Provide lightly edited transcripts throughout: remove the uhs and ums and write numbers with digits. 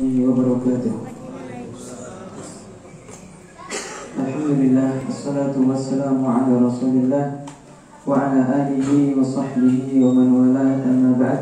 wabarakatuh. Alhamdulillah, wassalatu wassalamu ala rasulillah wa ala alihi wa sahbihi wa man wala, amma ba'd.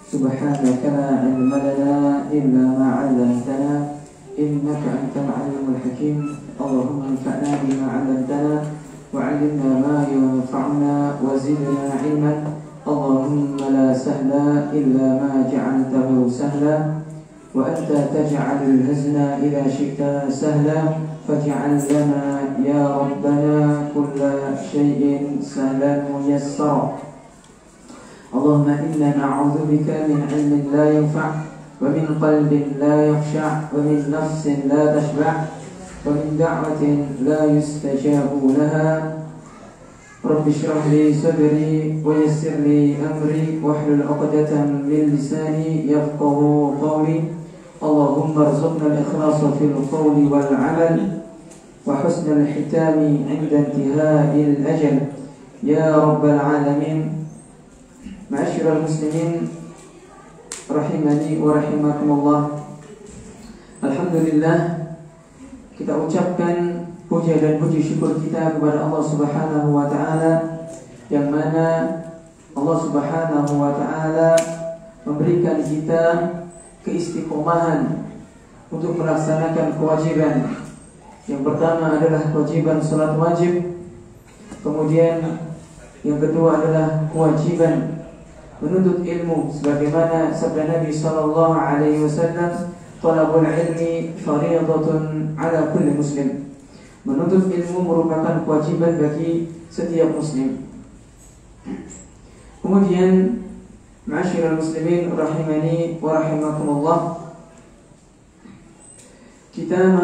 Subhanaka la ilma lana illa ma 'allamtana innaka antal alimul hakim. Allahumma anfa'na bima 'allamtana wa 'allimna ma yanfa'una wa zidna 'ilman. Allahumma la sahla illa ma ja'altahu sahla wa anta taj'alul hazna idza syi'ta sahla faj'al lana ya rabbana kulla syai'in sahlan muyassara. Allahumma inna na'udzubika min 'ilmin la yanfa' wa min qalbin la yakhsha' wa min nafsin la tashba' wa min da'watin la yustajabu laha. Rabbi shrah li sadri wa yassir li amri wahlul 'uqdatam min lisani yafqahu qawli. Allahumma arzuqna al-ikhlasa fil qawli wal 'amal wa husnal hitami 'inda intihai al-ajal ya rabbal alamin. Ma'asyiral muslimin rahimani wa rahimakumullah. Alhamdulillah, kita ucapkan puja dan puji syukur kita kepada Allah Subhanahu wa taala, yang mana Allah Subhanahu wa taala memberikan kita keistiqomahan untuk melaksanakan kewajiban. Yang pertama adalah kewajiban salat wajib, kemudian yang kedua adalah kewajiban menuntut ilmu, sebagaimana sabda Nabi sallallahu alaihi wasallam, talabul ilmi fardhatun ala kulli muslim. Menuntut ilmu merupakan kewajiban bagi setiap muslim. Kemudian, ma'asyiral muslimin rahimani wa rahimakumullah, kita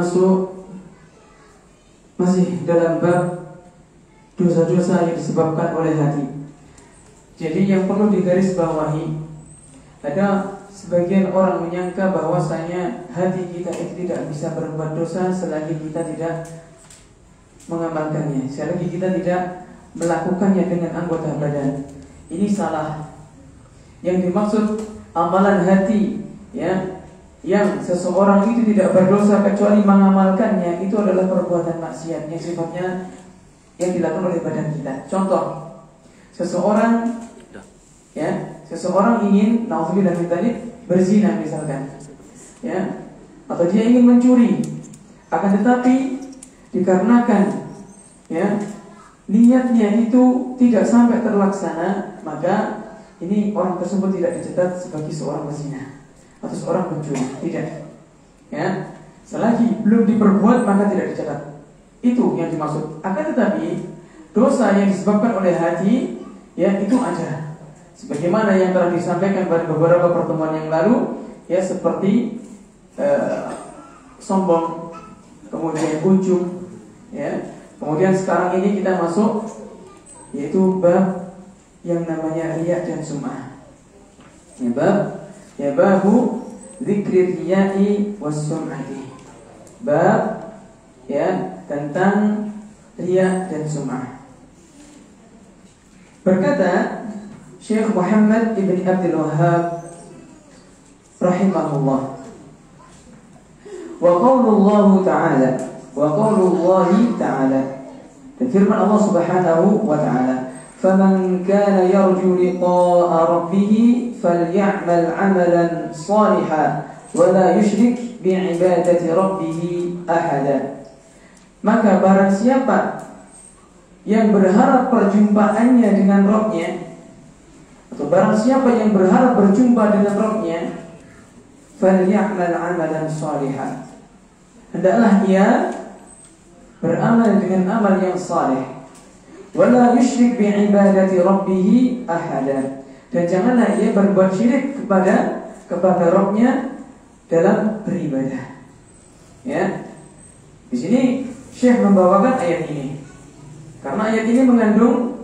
masih dalam bab dosa-dosa yang disebabkan oleh hati. Jadi yang perlu digarisbawahi, ada sebagian orang menyangka bahwasanya hati kita itu tidak bisa berbuat dosa selagi kita tidak mengamalkannya, selagi kita tidak melakukannya dengan anggota badan. Ini salah. Yang dimaksud amalan hati, ya, yang seseorang itu tidak berdosa kecuali mengamalkannya, itu adalah perbuatan maksiat yang sifatnya yang dilakukan oleh badan kita. Contoh, seseorang ingin naudzubillah min dzalik berzina misalkan, ya, atau dia ingin mencuri, akan tetapi dikarenakan, ya, niatnya itu tidak sampai terlaksana, maka ini orang tersebut tidak dicatat sebagai seorang pezina atau seorang pencuri, tidak. Ya, selagi belum diperbuat maka tidak dicatat. Itu yang dimaksud. Akan tetapi dosa yang disebabkan oleh hati, ya, itu ada. Sebagaimana yang telah disampaikan pada beberapa pertemuan yang lalu, ya, seperti sombong, kemudian ujub, ya. Kemudian sekarang ini kita masuk yaitu bab yang namanya riya dan sum'ah. Ya, babu dzikri riya'i was sum'ati. Bab, ya, tentang riya dan sum'ah. Berkata Syekh Muhammad ibn Abdul Wahhab rahimahullah, wa qaulullahu ta'ala, wa qaulullahi ta'ala, dan firman Allah Subhanahu wa ta'ala, faman kana yarju liqa'a rabbih falya'mal 'amalan shalihan wa la yusyrik bi'ibadati rabbih ahada. Maka barang siapa yang berharap perjumpaannya dengan Rabbnya, atau barang siapa yang berharap berjumpa dengan Rabbnya, falya'mal 'amalan shalihan, hendaklah ia beramal dengan amal yang saleh, wala yusyrik bi'ibadati rabbih ahada, dan janganlah ia berbuat syirik kepada Rabbnya dalam beribadah. Ya, di sini Syekh membawakan ayat ini karena ayat ini mengandung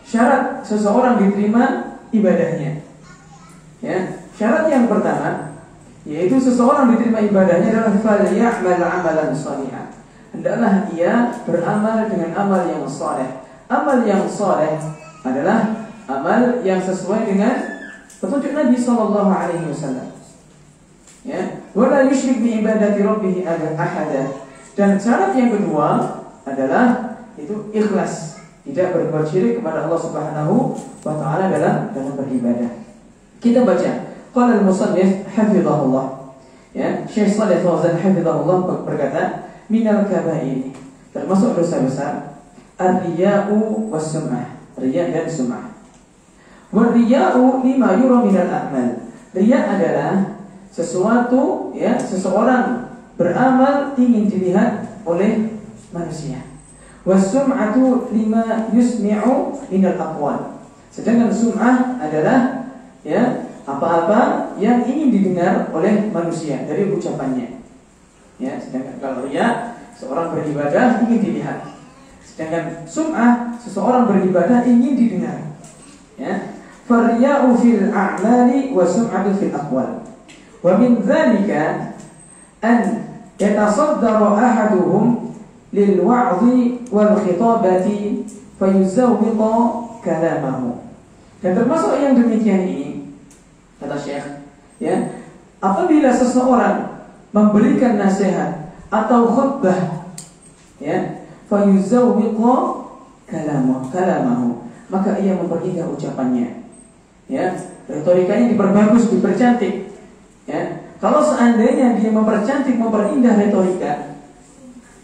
syarat seseorang diterima ibadahnya. Ya, syarat yang pertama yaitu seseorang diterima ibadahnya adalah falya'mal 'amalan shalihan, hendaklah ia beramal dengan amal yang saleh. Amal yang saleh adalah amal yang sesuai dengan petunjuk Nabi sallallahu alaihi wasallam. Ya, wala yusyrik bi ibadati rabbih ahada. Dan syarat yang kedua adalah itu ikhlas, tidak berbuat syirik kepada Allah Subhanahu wa taala dalam beribadah. Kita baca, qala al-musannif hafizahullah. Ya, Syekh Shalih Fauzan hafizahullah berkata, minal kaba'ir, termasuk dosa besar, ar-riya'u was-sum'ah, riya' dan sum'ah. War-riya'u lima yura minal a'mal. Riya' adalah sesuatu, ya, seseorang beramal ingin dilihat oleh manusia. Was-sum'atu lima yusmi'u minal aqwal. Sedangkan sum'ah adalah, ya, apa-apa yang ingin didengar oleh manusia dari ucapannya. Ya, sedangkan kalau riya, seorang beribadah ingin dilihat. Sedangkan sum'ah, seseorang beribadah ingin didengar. Ya, fariya'u fil a'mali wa sum'atu fil aqwal. Wa min dzalika an yatasaddara ahaduhum lil wa'dhi wal khitabati fayuzawwiqa kalamahu. Dan termasuk yang demikian ini, kata Syekh, ya, apabila seseorang memberikan nasihat atau khutbah, ya, fayuzawwiqa kalamahu, maka ia memperindah ucapannya, ya, retorikanya diperbagus, dipercantik. Ya, kalau seandainya dia mempercantik, memperindah retorika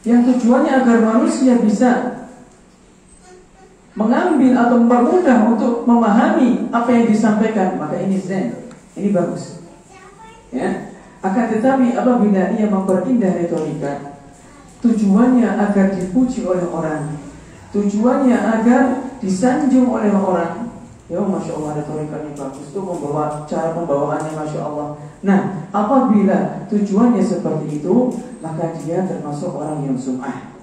yang tujuannya agar manusia bisa mengambil atau mempermudah untuk memahami apa yang disampaikan, maka ini zen, ini bagus. Ya, akan tetapi apabila ia memperindah retorika, tujuannya agar dipuji oleh orang, tujuannya agar disanjung oleh orang, ya, masya Allah retorikanya bagus, itu membawa cara pembawaannya masya Allah. Nah, apabila tujuannya seperti itu, maka dia termasuk orang yang sum'ah,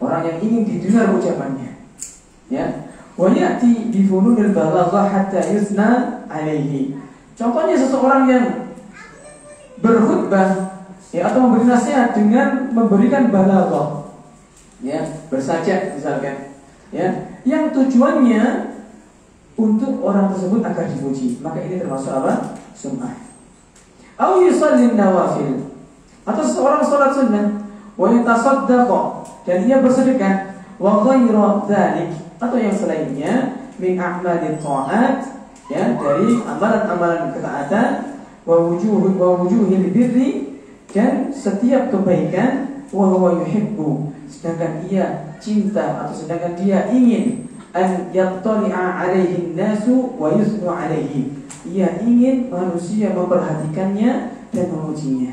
orang yang ingin didengar ucapannya. Ya, wa ya'ti bi fununil balaghah hatta yusna alaihi. Contohnya seseorang yang berkhutbah, ya, atau memberi nasihat dengan memberikan balaghah, ya, bersajak misalkan, ya, yang tujuannya untuk orang tersebut agar dipuji, maka ini termasuk apa? Sum'ah. Au yusalli nawafil, atau seorang salat sunnah, wa yatasaddaqa, dan ia bersedekah, wa ghairu dzalik, atau yang selainnya, min a'malit ta'at, ya, dari amalan-amalan ketaatan, wa wujuhil birri, dan setiap kebaikan, wa huwa yuhibbu, sedangkan ia cinta atau sedangkan dia ingin, an yattali'a alaihi nasu wa yusnu alaihi, ia ingin manusia memperhatikannya dan memujinya.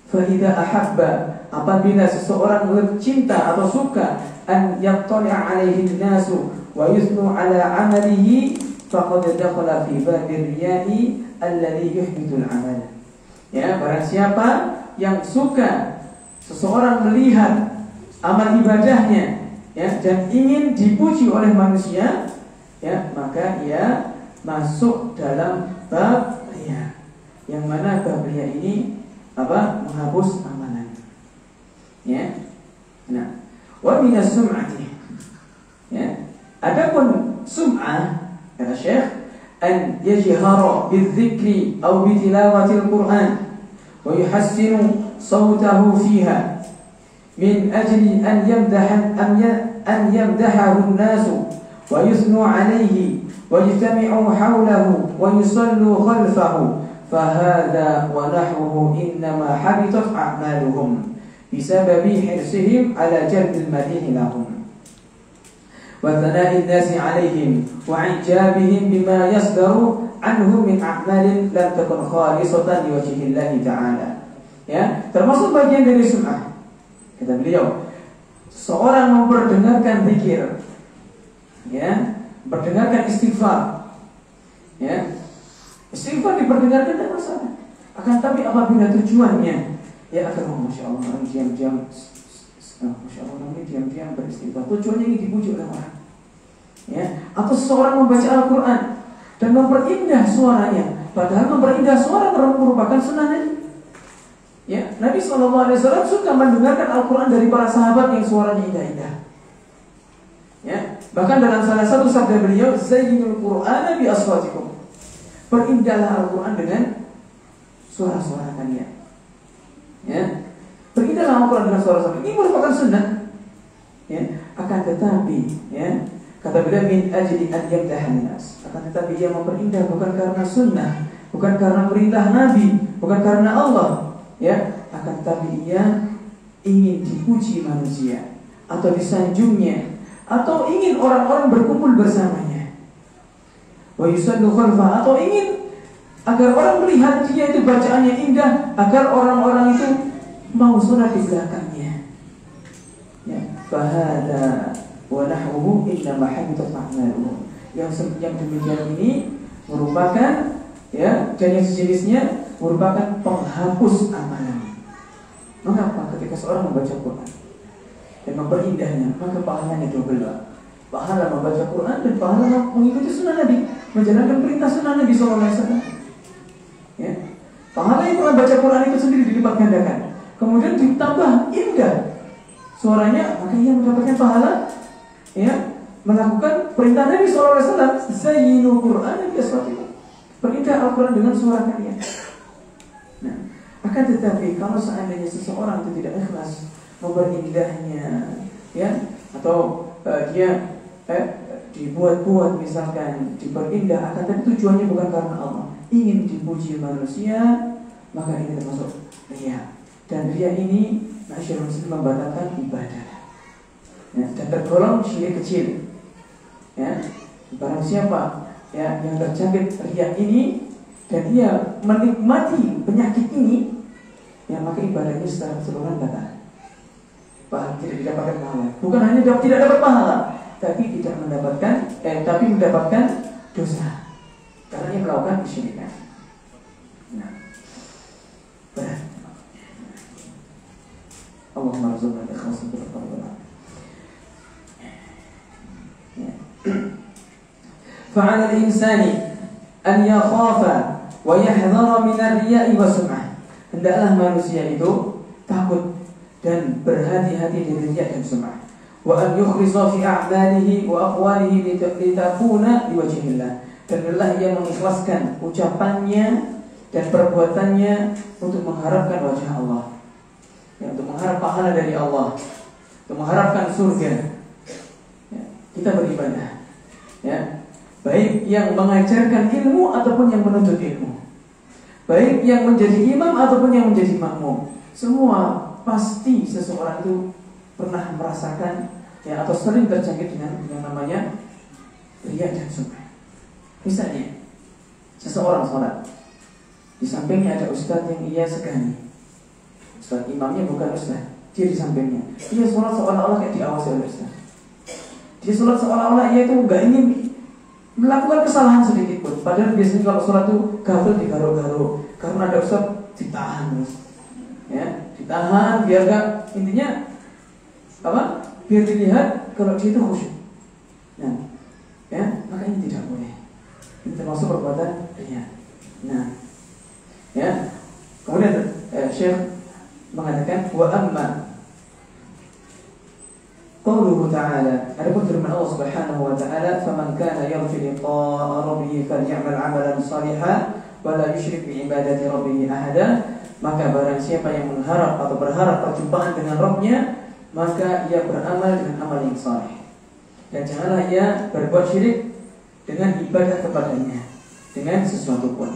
Fa idza ahabba, apabila seseorang cinta atau suka, an yattali'a alaihi nasu wa yusnu ala amalihi, faqad dakhala fi babir riya'i alladhi yuhbitul amal. Ya, barang siapa yang suka seseorang melihat amal ibadahnya, ya, dan ingin dipuji oleh manusia, ya, maka ia masuk dalam bab riya, yang mana bab riya ini apa? Menghapus amalan. Ya. Nah, wa minas sum'ati. Ya. Adapun sum'ah, kata Syekh, an yajhara bidzikri aw bitilawatil Qur'an wa yuhassinu sawtahu fiha min ajli an yamdahahu an-nasu wa yusnu alayhi wa yajtami'u hawlahu wa yusallu khalfahu, fahadha wa nahwuhu innama habitat a'maluhum bisababi hirsihim ala jalbil madih lahum wa thana'in nasi alayhim wa ijabihim bima yasdaru anhum min a'malin lam takun khalisatan liwajhillahi ta'ala. Ya, termasuk bagian dari sum'ah. Kata beliau, seorang memperdengarkan zikir, ya, mendengarkan istighfar, ya, istighfar diperdengarkan tidak masalah. Akan tapi apabila tujuannya, ya, agar masya Allah orang diam-diam, masya Allah orang ini diam-diam beristighfar, tujuannya ingin dipuji oleh orang, ya, atau seseorang membaca Al-Quran dan memperindah suaranya, padahal memperindah suara merupakan sunnah Nabi. Ya, Nabi SAW suka mendengarkan Al-Quran dari para sahabat yang suaranya indah-indah. Ya, bahkan dalam salah satu sabda beliau, zayyinul Qur'ana bi aswatikum, perindahlah Al-Quran dengan suara-suara kalian. Ya, berindahlah Al-Quran dengan suara-suara. Ini merupakan sunnah. Ya, akan tetapi, ya, kata beliau min ajli an yamdahan nas. Akan tetapi ia memperindah bukan karena sunnah, bukan karena perintah Nabi, bukan karena Allah. Ya, akan tetapi ia ingin dipuji manusia atau disanjungnya atau ingin orang-orang berkumpul bersamanya. Wa yusallu khalfa, atau ingin agar orang melihat dia itu bacaannya indah, agar orang-orang itu mau sholat di belakangnya. Ya, fahada wa nahwuhu innama habitat a'maluhum. Yang demikian ini merupakan, ya, dan yang sejenisnya merupakan penghapus amalan. Mengapa ketika seorang membaca Quran dan memperindahnya, maka pahalanya double. Pahala membaca Quran dan pahala mengikuti sunnah Nabi, menjalankan perintah sunnah Nabi SAW. Ya, pahala yang pernah baca Quran itu sendiri dilipat gandakan. Kemudian ditambah indah suaranya, maka ia mendapatkan pahala, ya, melakukan perintah Nabi SAW. Zayyinu Quran bi aswatikum, perindah Al-Quran dengan suara kalian. Nah, akan tetapi kalau seandainya seseorang itu tidak ikhlas memperindahnya, ya, atau dia dibuat-buat misalkan diperindah, akan tapi tujuannya bukan karena Allah, ingin dipuji manusia, maka ini termasuk riya. Dan riya ini masyarakat muslim membatalkan ibadah, ya, dan tergolong syirik kecil. Ya, barang siapa, ya, yang terjangkit riya ini dan ia menikmati penyakit ini, ya, maka ibadahnya secara keseluruhan batal. Tidak didapatkan pahala. Bukan hanya tidak dapat pahala, tapi tidak mendapatkan, tapi mendapatkan dosa karena ia melakukan kesyirikan. Nah, berat. Allahumma rzuqna ikhlasan fil qawli. Fa'ala al-insani an yakhafa wa yahdhara min ar-riya'i wa sum'ah. Hendaklah manusia itu takut dan berhati-hati dari riya dan sum'ah. Wa an yukhlisa fi a'malihi wa aqwalihi litakuna liwajhillah. Dan hendaklah ia mengikhlaskan ucapannya dan perbuatannya untuk mengharapkan wajah Allah, ya, untuk mengharap pahala dari Allah, untuk mengharapkan surga. Ya, kita beribadah, ya, baik yang mengajarkan ilmu ataupun yang menuntut ilmu, baik yang menjadi imam ataupun yang menjadi makmum, semua pasti seseorang itu pernah merasakan, ya, atau sering terjangkit dengan yang namanya riya dan sum'ah. Misalnya seseorang sholat, di sampingnya ada ustadz yang ia segani. Ustadz imamnya bukan ustadz, dia di sampingnya. Dia sholat seolah-olah kayak diawasi oleh ustadz. Dia sholat seolah-olah ia itu nggak ingin melakukan kesalahan sedikit pun. Padahal biasanya kalau sholat itu gafil digaruk-garuk, karena ada ustadz ditahan terus, ya, ditahan biar gak, intinya apa? Biar dilihat kalau dia itu khusyuk. Nah, ya, maka ini tidak boleh. Ini termasuk perbuatan riya. Nah, ya, kemudian Syekh mengatakan wa amma qauluhu ta'ala, adapun firman Allah Subhanahu wa ta'ala, faman kana yarju liqa'a rabbih falyamal 'amalan shalihan wa la yusyrik bi ibadati rabbih ahada. Maka barang siapa yang mengharap atau berharap perjumpaan dengan Rabb-nya, maka ia beramal dengan amal yang saleh, dan janganlah ia berbuat syirik dengan ibadah kepadanya dengan sesuatu pun.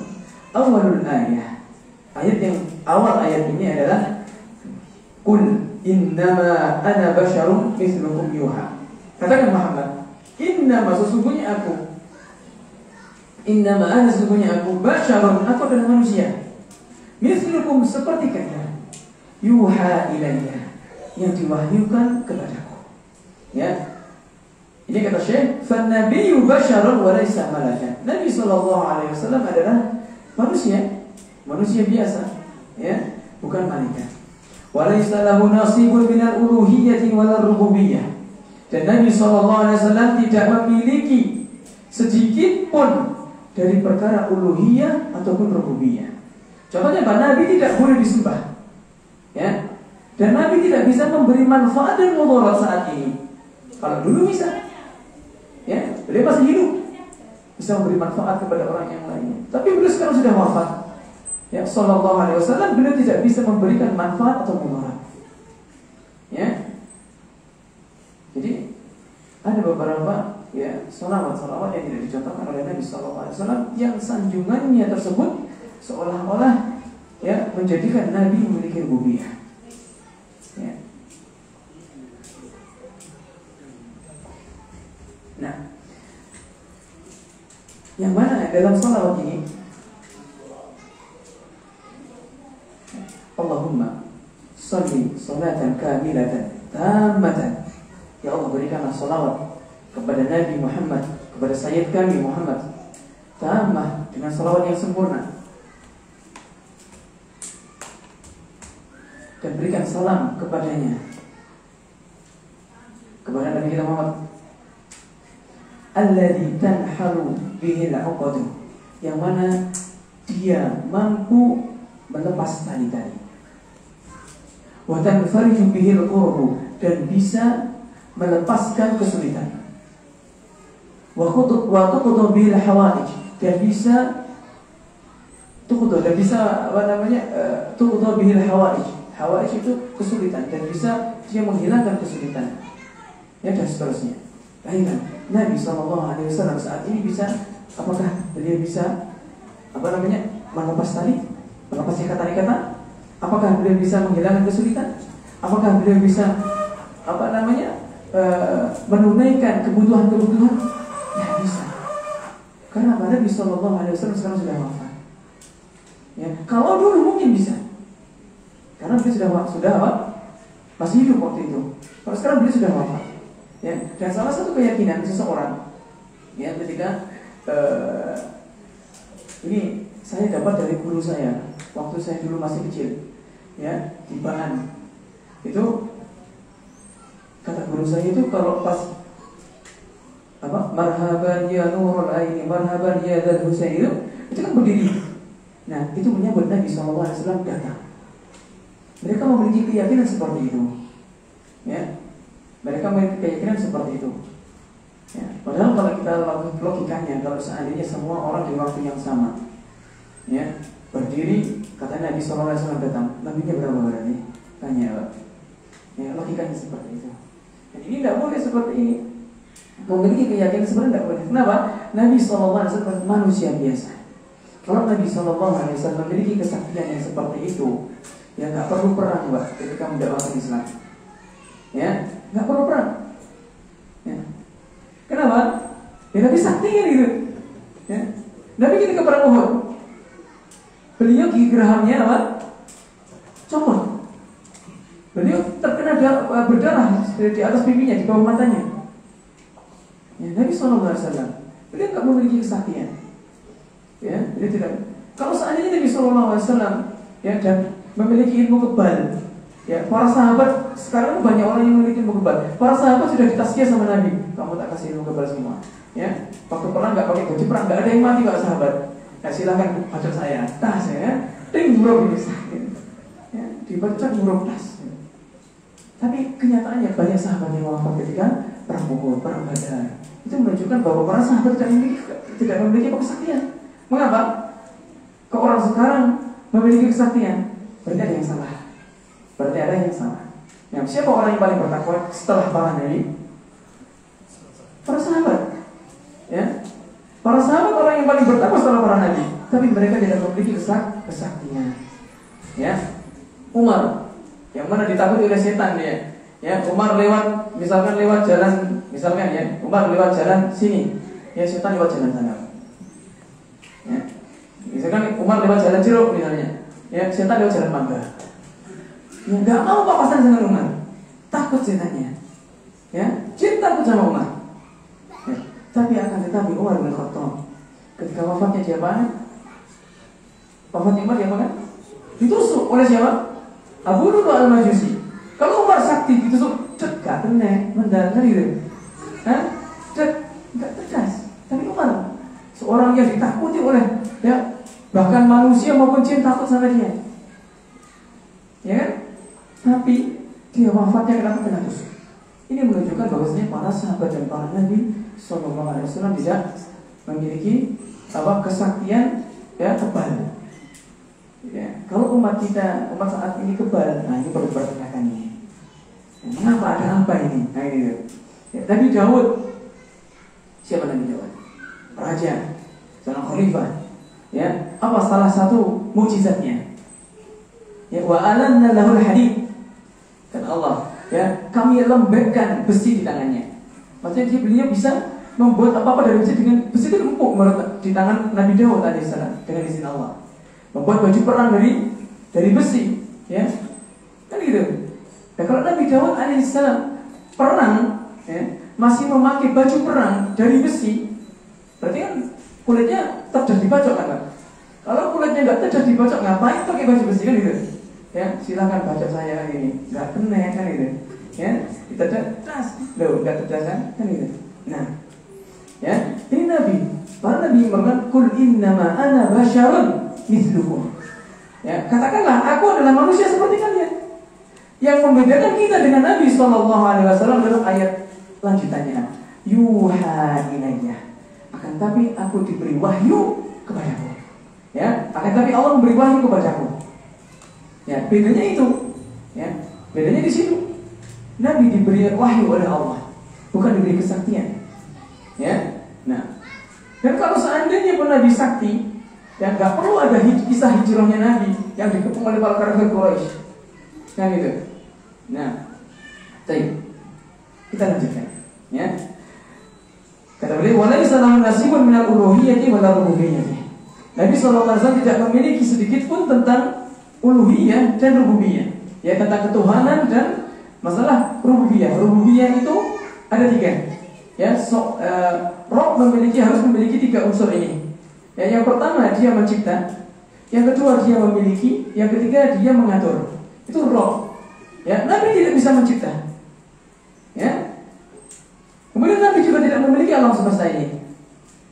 Awalul ayat, ayat yang awal ayat ini adalah Qul innama ana basyarum mithlukum yuha. Katakan Muhammad, innama sesungguhnya aku, innama ana sesungguhnya aku, basyarum, aku adalah manusia, mithlukum seperti kalian, yuha ilayya, yang diwahyukan kepadaku. Ya, ini kata Syekh, "Fan-nabiyyu basyarun wa laysa malakan." Nabi sallallahu alaihi wasallam adalah manusia, manusia biasa, ya, bukan malaikat. Wa laysa lahu nasibun minal uluhiyyati wal rububiyyah. Dan Nabi sallallahu alaihi wasallam tidak memiliki sedikit pun dari perkara uluhiyah ataupun rububiyah. Contohnya apa? Nabi tidak boleh disembah, ya. Dan Nabi tidak bisa memberi manfaat dan mudarat saat ini. Kalau dulu bisa, ya, beliau masih hidup, bisa memberi manfaat kepada orang yang lainnya. Tapi beliau sekarang sudah wafat, ya Sallallahu Alaihi Wasallam, beliau tidak bisa memberikan manfaat atau mudarat. Ya, jadi ada beberapa ya salawat yang tidak dicontohkan oleh Nabi Sallallahu Alaihi Wasallam yang sanjungannya tersebut seolah-olah ya menjadikan Nabi memiliki rububiyah. Ya. Nah, yang mana dalam salawat ini Allahumma salli salatan kamilatan tammatan. Ya Allah, berikanlah salawat kepada Nabi Muhammad, kepada Sayyid kami Muhammad, tammah, dengan salawat yang sempurna. Dan berikan salam kepadanya, kepada Nabi kita Muhammad, alladzi tanhalu bihi al-uqad, yang mana dia mampu melepas tali-tali, wa tanfariju bihi al-qurbu, dan bisa melepaskan kesulitan, wa tuqdu bihi al-hawaij, dan bisa tuqdu bihi al-hawaij. Hawaij itu kesulitan, dan bisa dia menghilangkan kesulitan, ya, dan seterusnya. Bayangkan Nabi SAW saat ini bisa, apakah beliau bisa melepas tali, melepas ikatan-ikatan? Apakah beliau bisa menghilangkan kesulitan? Apakah beliau bisa menunaikan kebutuhan-kebutuhan? Ya bisa. Karena Nabi SAW sekarang sudah wafat. Ya, kalau dulu mungkin bisa, karena beliau sudah masih hidup waktu itu. Kalau sekarang beliau sudah wafat. Ya, dan salah satu keyakinan seseorang, ya, ketika ini saya dapat dari guru saya waktu saya dulu masih kecil, ya, di Bahan. Itu kata guru saya itu, kalau pas marhaban ya nurul aini, marhaban ya dal Husain, itu kan berdiri. Nah, itu menyambut Nabi SAW datang. Mereka memiliki keyakinan seperti itu, ya. Mereka memiliki keyakinan seperti itu, ya. Padahal kalau kita logikanya, kalau seandainya semua orang di waktu yang sama, ya, berdiri, kata Nabi SAW datang, nabinya berapa berarti? Tanya, Pak. Ya, logikanya seperti itu. Dan ini tidak boleh seperti ini. Memiliki keyakinan sebenarnya tidak boleh. Kenapa? Nabi SAW manusia biasa. Kalau Nabi SAW memiliki kesaktian yang seperti itu, ya nggak perlu perang, Mbak, ketika mendakwahkan Islam. Ya, nggak perlu perang. Ya. Kenapa? Ya Nabi saktinya gitu. Ya. Nabi ketika perang Uhud, beliau gigi gerahamnya apa? Copot. Beliau terkena berdarah di atas pipinya, di bawah matanya. Ya, Nabi SAW, beliau nggak memiliki kesaktian. Ya, beliau tidak. Kalau seandainya Nabi SAW, ya, dan memiliki ilmu kebal, ya, para sahabat sekarang banyak orang yang memiliki ilmu kebal. Para sahabat sudah ditazkiyah sama Nabi, kamu tak kasih ilmu kebal semua. Ya, waktu perang nggak pakai baju perang, nggak ada yang mati Pak sahabat. Nah, silakan baca saya, tas ya, ting buruk ini sakit. Ya, dibaca buruk tas. Tapi kenyataannya banyak sahabat yang wafat ketika perang Uhud, perang Badar. Itu menunjukkan bahwa para sahabat tidak memiliki kesaktian. Mengapa? Ke orang sekarang memiliki kesaktian, berarti ada yang salah. Berarti ada yang salah. Nah, siapa orang yang paling bertakwa setelah para nabi? Para sahabat. Ya, para sahabat orang yang paling bertakwa setelah para nabi. Tapi mereka tidak memiliki kesaktian. Ya, Umar, yang mana ditakuti oleh setan dia. Ya, Umar lewat jalan, misalkan ya, Umar lewat jalan sini, ya setan lewat jalan sana. Ya, misalkan Umar lewat jalan Jeruk misalnya, ya setan lewat jalan Mangga. Ya, nggak mau papasan dengan Umar, takut setannya. Ya, cinta takut sama Umar. Ya, tetapi Umar bin Khattab ketika wafatnya siapa? Wafatnya Umar siapa kan? Ditusuk oleh siapa? Abu Lu'lu'at al-Majusi. Kalau Umar sakti ditusuk, gak kena, mendarat gitu. Hah? Gak tegas. Tapi Umar, seorang yang ditakuti oleh, ya, bahkan manusia maupun jin takut sama dia. Ya kan? Tapi dia wafatnya kena tusuk. Ini menunjukkan bahwasanya para sahabat dan para nabi SAW tidak memiliki kesaktian, ya, kebal. Ya, kalau umat saat ini kebal, nah ini perlu dipertanyakan ini. Ya, mengapa, ada apa ini? Nah ini. Ya, Nabi Daud, siapa Nabi Daud? Raja, seorang khalifah. Ya, apa salah satu mukjizatnya? Ya, wa alanna lahul hadid. Kata Allah, ya, kami lembekkan besi di tangannya. Maksudnya beliau bisa membuat apa-apa dari besi dengan besi itu empuk menurut di tangan Nabi Daud alaihissalam dengan izin Allah. Membuat baju perang dari besi, ya, kan gitu. Nah, kalau Nabi Daud alaihissalam perang, ya, masih memakai baju perang dari besi, berarti kan kulitnya terdas dibacok kan? Kalau kulitnya nggak terdas dibacok, ngapain pakai baju besi kan gitu? Ya, silakan bacok saya ini, nggak kena kan gitu. Ya, kita terdas, loh nggak terdas kan gitu. Nah, ya, ini Nabi, para Nabi berkata, "Kul innama ana basyarun mithlukum." Ya, katakanlah aku adalah manusia seperti kalian. Yang membedakan kita dengan Nabi SAW dalam ayat lanjutannya, yuha ilayya. Akan tapi aku diberi wahyu kepadaku. Ya, akan tapi Allah memberi wahyu kepadaku. Ya, bedanya itu. Ya, bedanya di situ. Nabi diberi wahyu oleh Allah, bukan diberi kesaktian. Ya, nah, dan kalau seandainya pun Nabi sakti, ya nggak perlu ada kisah hijrahnya Nabi yang dikepung oleh para kafir Quraisy, kan gitu. Nah, kita lanjutkan. Ya, kata beliau, walaysa lahu nasibun minal uluhiyyati wala rububiyyati. Nabi SAW tidak memiliki sedikit pun tentang uluhiyah dan rububiyah, ya, tentang ketuhanan dan masalah rububiyah. Rububiyah itu ada 3. Ya, Rob harus memiliki 3 unsur ini. Ya, yang pertama dia mencipta, yang kedua dia memiliki, yang ketiga dia mengatur. Itu Rob. Ya, Nabi tidak bisa mencipta. Ya. Kemudian Nabi juga tidak memiliki alam semesta ini.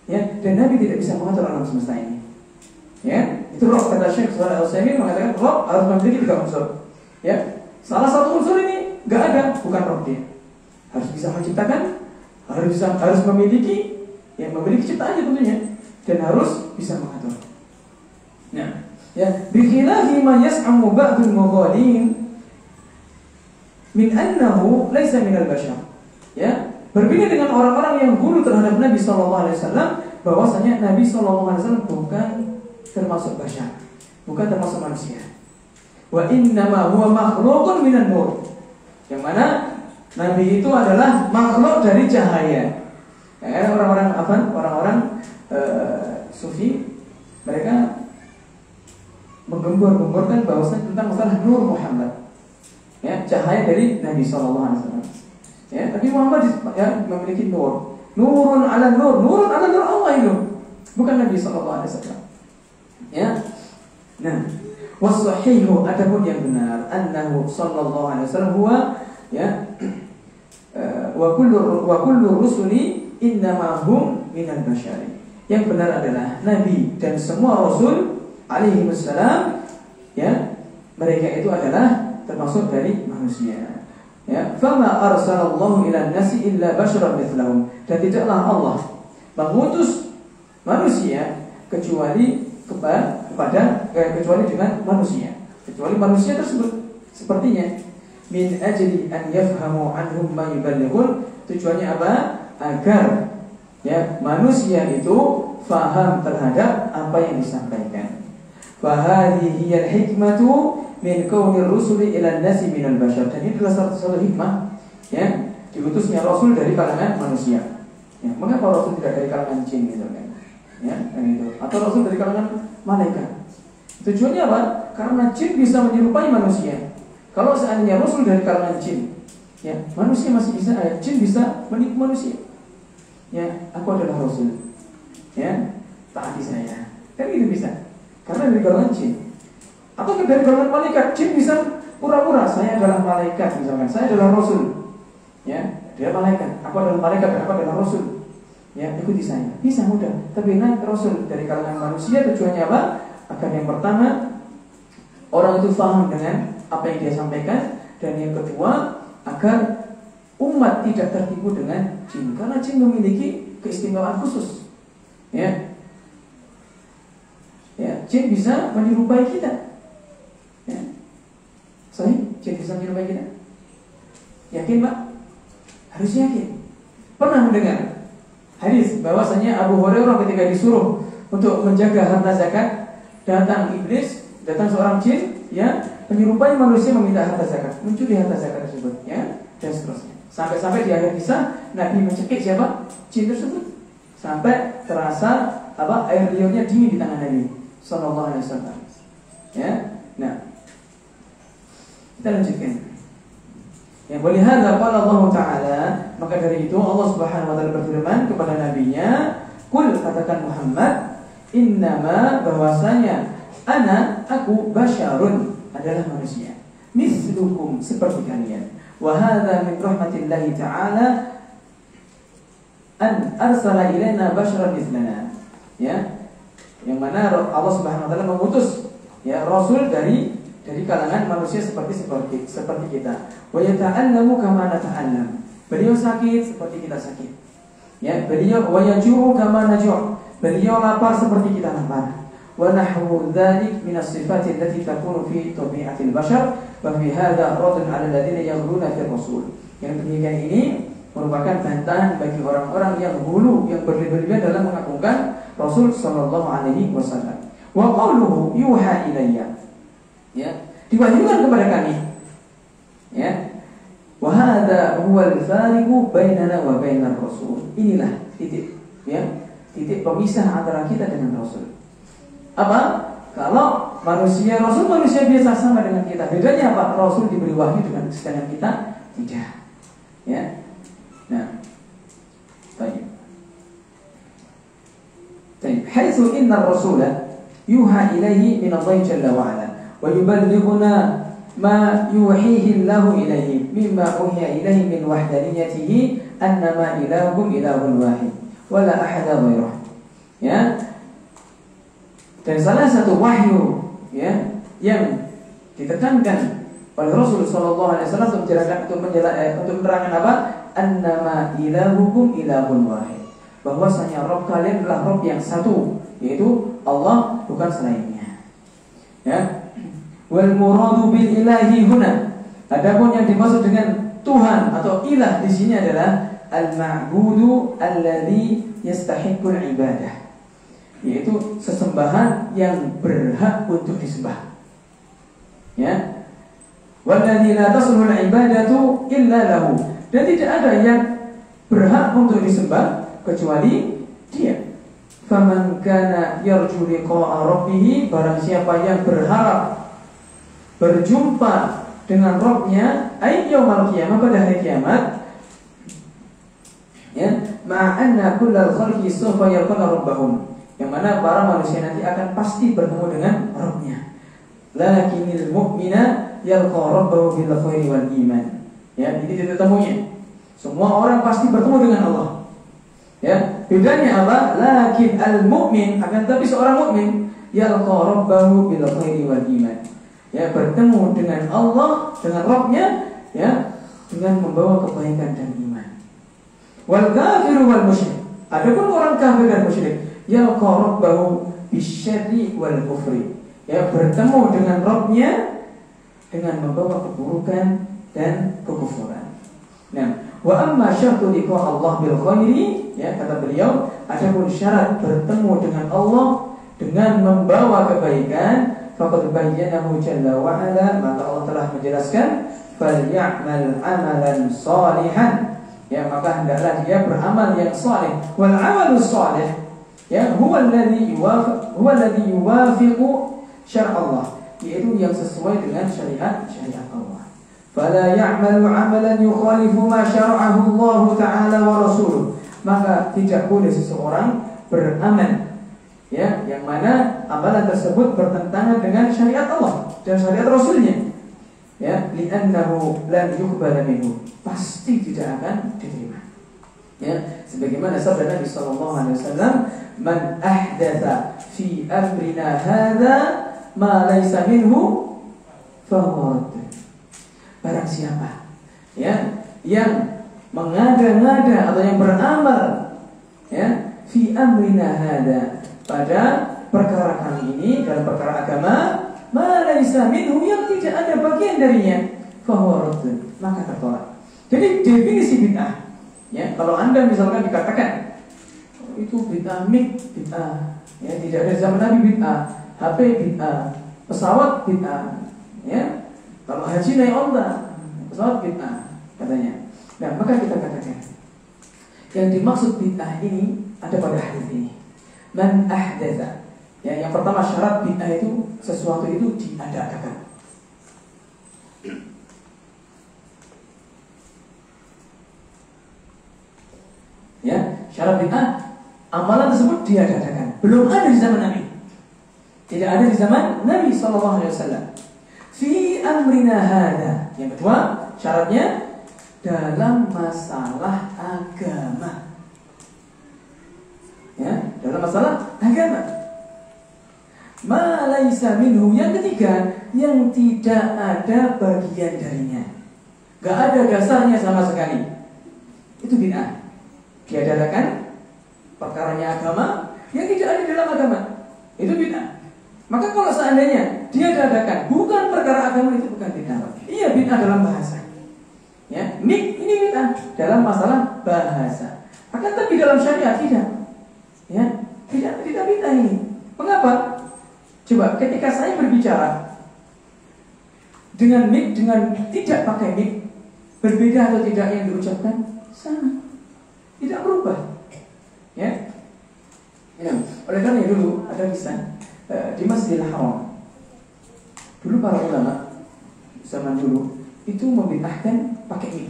Ya, dan Nabi tidak bisa mengatur alam semesta ini. Ya, itu Rob. Kata Syekh Shalih Al-Utsaimin mengatakan Rob harus memiliki 3 unsur. Ya, salah satu unsur ini nggak ada, bukan Rob dia. Harus bisa menciptakan, harus memiliki, ya, memiliki ciptaannya tentunya, dan harus bisa mengatur. Nah, ya, bikhilafi ma yas'amu ba'dul mughalin min annahu laisa minal bashar. Ya, berbeda dengan orang-orang yang gulu terhadap Nabi SAW, bahwasanya Nabi SAW bukan termasuk bashar, bukan termasuk manusia. Wa innama huwa makhluqun minan nur. Yang mana Nabi itu adalah makhluk dari cahaya. Ya, orang-orang sufi, mereka menggembor-gemborkan bahwasanya tentang masalah Nur Muhammad. Ya, cahaya dari Nabi SAW. Ya, Nabi Muhammad ya, memiliki nur. Nurun ala nur, nurun ala nur Allah itu. Bukan Nabi SAW. Ya. Nah, wasahihu, adapun yang benar, annahu sallallahu alaihi wasallam huwa, ya, wa kullu rusuli innama hum minal basyari. Yang benar adalah Nabi dan semua Rasul alaihi wassalam, ya, mereka itu adalah termasuk dari manusia. Ya, fama arsalallahu ila nasi illa basyaran mithlahum. Dan tidaklah Allah mengutus manusia kecuali kecuali dengan manusia. Kecuali manusia tersebut sepertinya min ajli an yafhamu anhum ma yuballighun. Tujuannya apa? Agar, ya, manusia itu faham terhadap apa yang disampaikan. Fahadhihi al-hikmatu min kaunir rusuli ila nasi minal bashar. Dan ini adalah satu hikmah, ya, diutusnya Rasul dari kalangan manusia. Ya, mengapa Rasul tidak dari kalangan jin misalnya? Ya, dan itu. Atau Rasul dari kalangan malaikat. Tujuannya apa? Karena jin bisa menyerupai manusia. Kalau seandainya Rasul dari kalangan jin, ya, manusia masih bisa, jin bisa menipu manusia. Ya, aku adalah Rasul. Ya, taati saya. Kan itu bisa. Karena dari kalangan jin. Atau dari kalangan malaikat, jin bisa pura-pura saya adalah malaikat misalkan, saya adalah Rasul. Ya, dia malaikat, aku adalah malaikat, aku adalah Rasul. Ya, ikuti saya. Bisa mudah. Tapi nanti Rasul dari kalangan manusia tujuannya apa? Agar yang pertama, orang itu paham dengan apa yang dia sampaikan, dan yang kedua, agar umat tidak tertipu dengan jin, karena jin memiliki keistimewaan khusus. Ya, jin bisa menyerupai kita. Ya. Sahih, jin bisa menyerupai kita. Yakin Pak? Harus yakin. Pernah mendengar hadis bahwasanya Abu Hurairah ketika disuruh untuk menjaga harta zakat, datang iblis, datang seorang jin, ya, menyerupai manusia meminta harta zakat, mencuri harta zakat tersebut, ya, dan seterusnya. Sampai-sampai di akhir kisah Nabi mencekik siapa? Jin tersebut. Sampai terasa air liurnya dingin di tangan Nabi sallallahu alaihi wasallam. Ya. Nah, kita lanjutkan. Ya, walihada qala Allah Ta'ala, maka dari itu Allah Subhanahu wa taala berfirman kepada nabinya, "Qul," katakan Muhammad, "Innama," bahwasanya, aku basyarun, adalah manusia, mislukum, seperti kalian. Wa hadza min rahmatillahi ta'ala an arsala ilaina basyaran mithlana. Ya. Yang mana Allah Subhanahu wa taala mengutus, ya, rasul dari kalangan manusia seperti kita. Wa yata'allamu kama nata'allam. Beliau sakit seperti kita sakit. Ya, beliau wa yaju'u kama najuu'. Beliau lapar seperti kita lapar. Wa nahwu dzalik min as-sifat allati takunu fi tabi'atil bashar wa fi hadha radun 'ala alladziina yaghluna fi rasul. Yang demikian ini merupakan bantahan bagi orang-orang yang hulu, yang berlebihan dalam mengagungkan Rasul sallallahu alaihi wasallam. Wa qawluhu yuha ilayya. Ya, diwahyukan kepada kami. Ya. Wa hadza huwa al-fariqu bainana wa bainar rasul. Inilah titik, ya, titik pemisah antara kita dengan Rasul. Apa? Kalau manusia, Rasul manusia biasa sama dengan kita. Bedanya apa? Rasul diberi wahyu dengan sedangkan kita tidak. Ya. Nah. Baik. Baik. Haitsu inna ar-rasula yuha ilaihi min Allah jalla wa ala wa yuballighuna ma yuhihi Allah ilaihi mimma uhiya ilaihi min wahdaniyatihi annama ilahukum ilahun wahid wa la ahada ghairuh. Ya. Dan salah satu wahyu, ya, yang ditekankan oleh Rasul sallallahu alaihi wasallam untuk menerangkan apa? Annama ilahukum ilahun wahid. Bahwasanya Rabb kalian adalah Rabb yang satu, yaitu Allah, bukan selainnya. Ya. Wal muradu bil ilahi huna. Adapun yang dimaksud dengan Tuhan atau ilah di sini adalah al-ma'budu alladzi yastahiqqul ibadah, yaitu sesembahan yang berhak untuk disembah. Ya. Walladzi la tasluhu al-ibadatu illa lahu. Dan tidak ada yang berhak untuk disembah kecuali Dia. Faman kana yarju liqa'a rabbih, barang siapa yang berharap berjumpa dengan Rabb-nya, ay yaumul qiyamah, pada hari kiamat, ya, ma'anna kullal khalqi sawfa yalqana rabbahum, yang mana para manusia nanti akan pasti bertemu dengan Rabb-nya. Lakinnal mu'mina yalqa rabbahu bil khairi wal iman. Ya, ini titik temunya. Semua orang pasti bertemu dengan Allah. Ya, bedanya apa? Lakin al mu'min, akan tapi seorang mukmin yalqa rabbahu bil khairi wal iman. Ya, bertemu dengan Allah, dengan Rabb-nya, ya, dengan membawa kebaikan dan iman. Wal kafiru wal musyrik. Adapun orang kafir dan musyrik, yalqa rabbahu bisyarri wal kufri. Ya, bertemu dengan Rabb-nya dengan membawa keburukan dan kekufuran. Nah, wa amma syartu liqa Allah bil khairi, ya, kata beliau, adapun syarat bertemu dengan Allah dengan membawa kebaikan, faqad bayyanahu jalla wa ala, maka Allah telah menjelaskan, falya'mal amalan salihan, ya, maka hendaklah dia beramal yang saleh. Wal amalus salih, ya, huwa alladhi yuwafiqu syara' Allah, yaitu yang sesuai dengan syariat Allah. Fala ya'malu 'amalan yukhalifu ma syara'ahu Allah Ta'ala wa rasuluh, maka tidak boleh seseorang beramal, ya, yang mana amalan tersebut bertentangan dengan syariat Allah dan syariat Rasulnya, ya, li'annahu lan yuqbal minhu, pasti tidak akan diterima. Ya, sebagaimana sabda Nabi sallallahu alaihi wasallam, man ahdatsa fi amrina hadza ma laysa minhu fahuwa. Barang siapa, ya, yang mengada-ngada atau yang beramal, ya, fi amrina hadza, pada perkara kami ini dalam perkara agama, ma laisa minhu, yang tidak ada bagian darinya, fahuwa raddun, maka tertolak. Jadi definisi bid'ah, ya, kalau Anda misalkan dikatakan itu bid'ah mik, bid'ah, ya, tidak ada zaman Nabi bid'ah, HP bid'ah, pesawat bid'ah, ya, kalau haji naik onta, pesawat bid'ah katanya. Nah, maka kita katakan yang dimaksud bid'ah ini ada pada hadis ini. Man ahdatsa. Ya, yang pertama syarat bid'ah itu sesuatu itu diadakan. Ya, syarat bid'ah amalan tersebut diadakan. Belum ada di zaman Nabi. Tidak ada di zaman Nabi SAW. Fi amrina hada. Yang kedua, syaratnya dalam masalah agama. Ya, dalam masalah agama. Ma laisa minhu, yang ketiga, yang tidak ada bagian darinya. Gak ada dasarnya sama sekali. Itu bid'ah. Diadakan perkaranya agama yang tidak ada di dalam agama. Itu bid'ah. Maka kalau seandainya dia diadakan bukan perkara agama, itu bukan bid'ah. Iya, bid'ah dalam bahasa. Ya, ini bid'ah dalam masalah bahasa. Akan tapi dalam syariat tidak. Ya, tidak bid'ah ini. Mengapa? Coba ketika saya berbicara dengan mik dengan tidak pakai mik, berbeda atau tidak yang diucapkan? Sama. Tidak berubah. Ya. Ya. Oleh karena dulu ada kisah di Masjidil Haram. Dulu para ulama zaman dulu itu membid'ahkan pakai mik.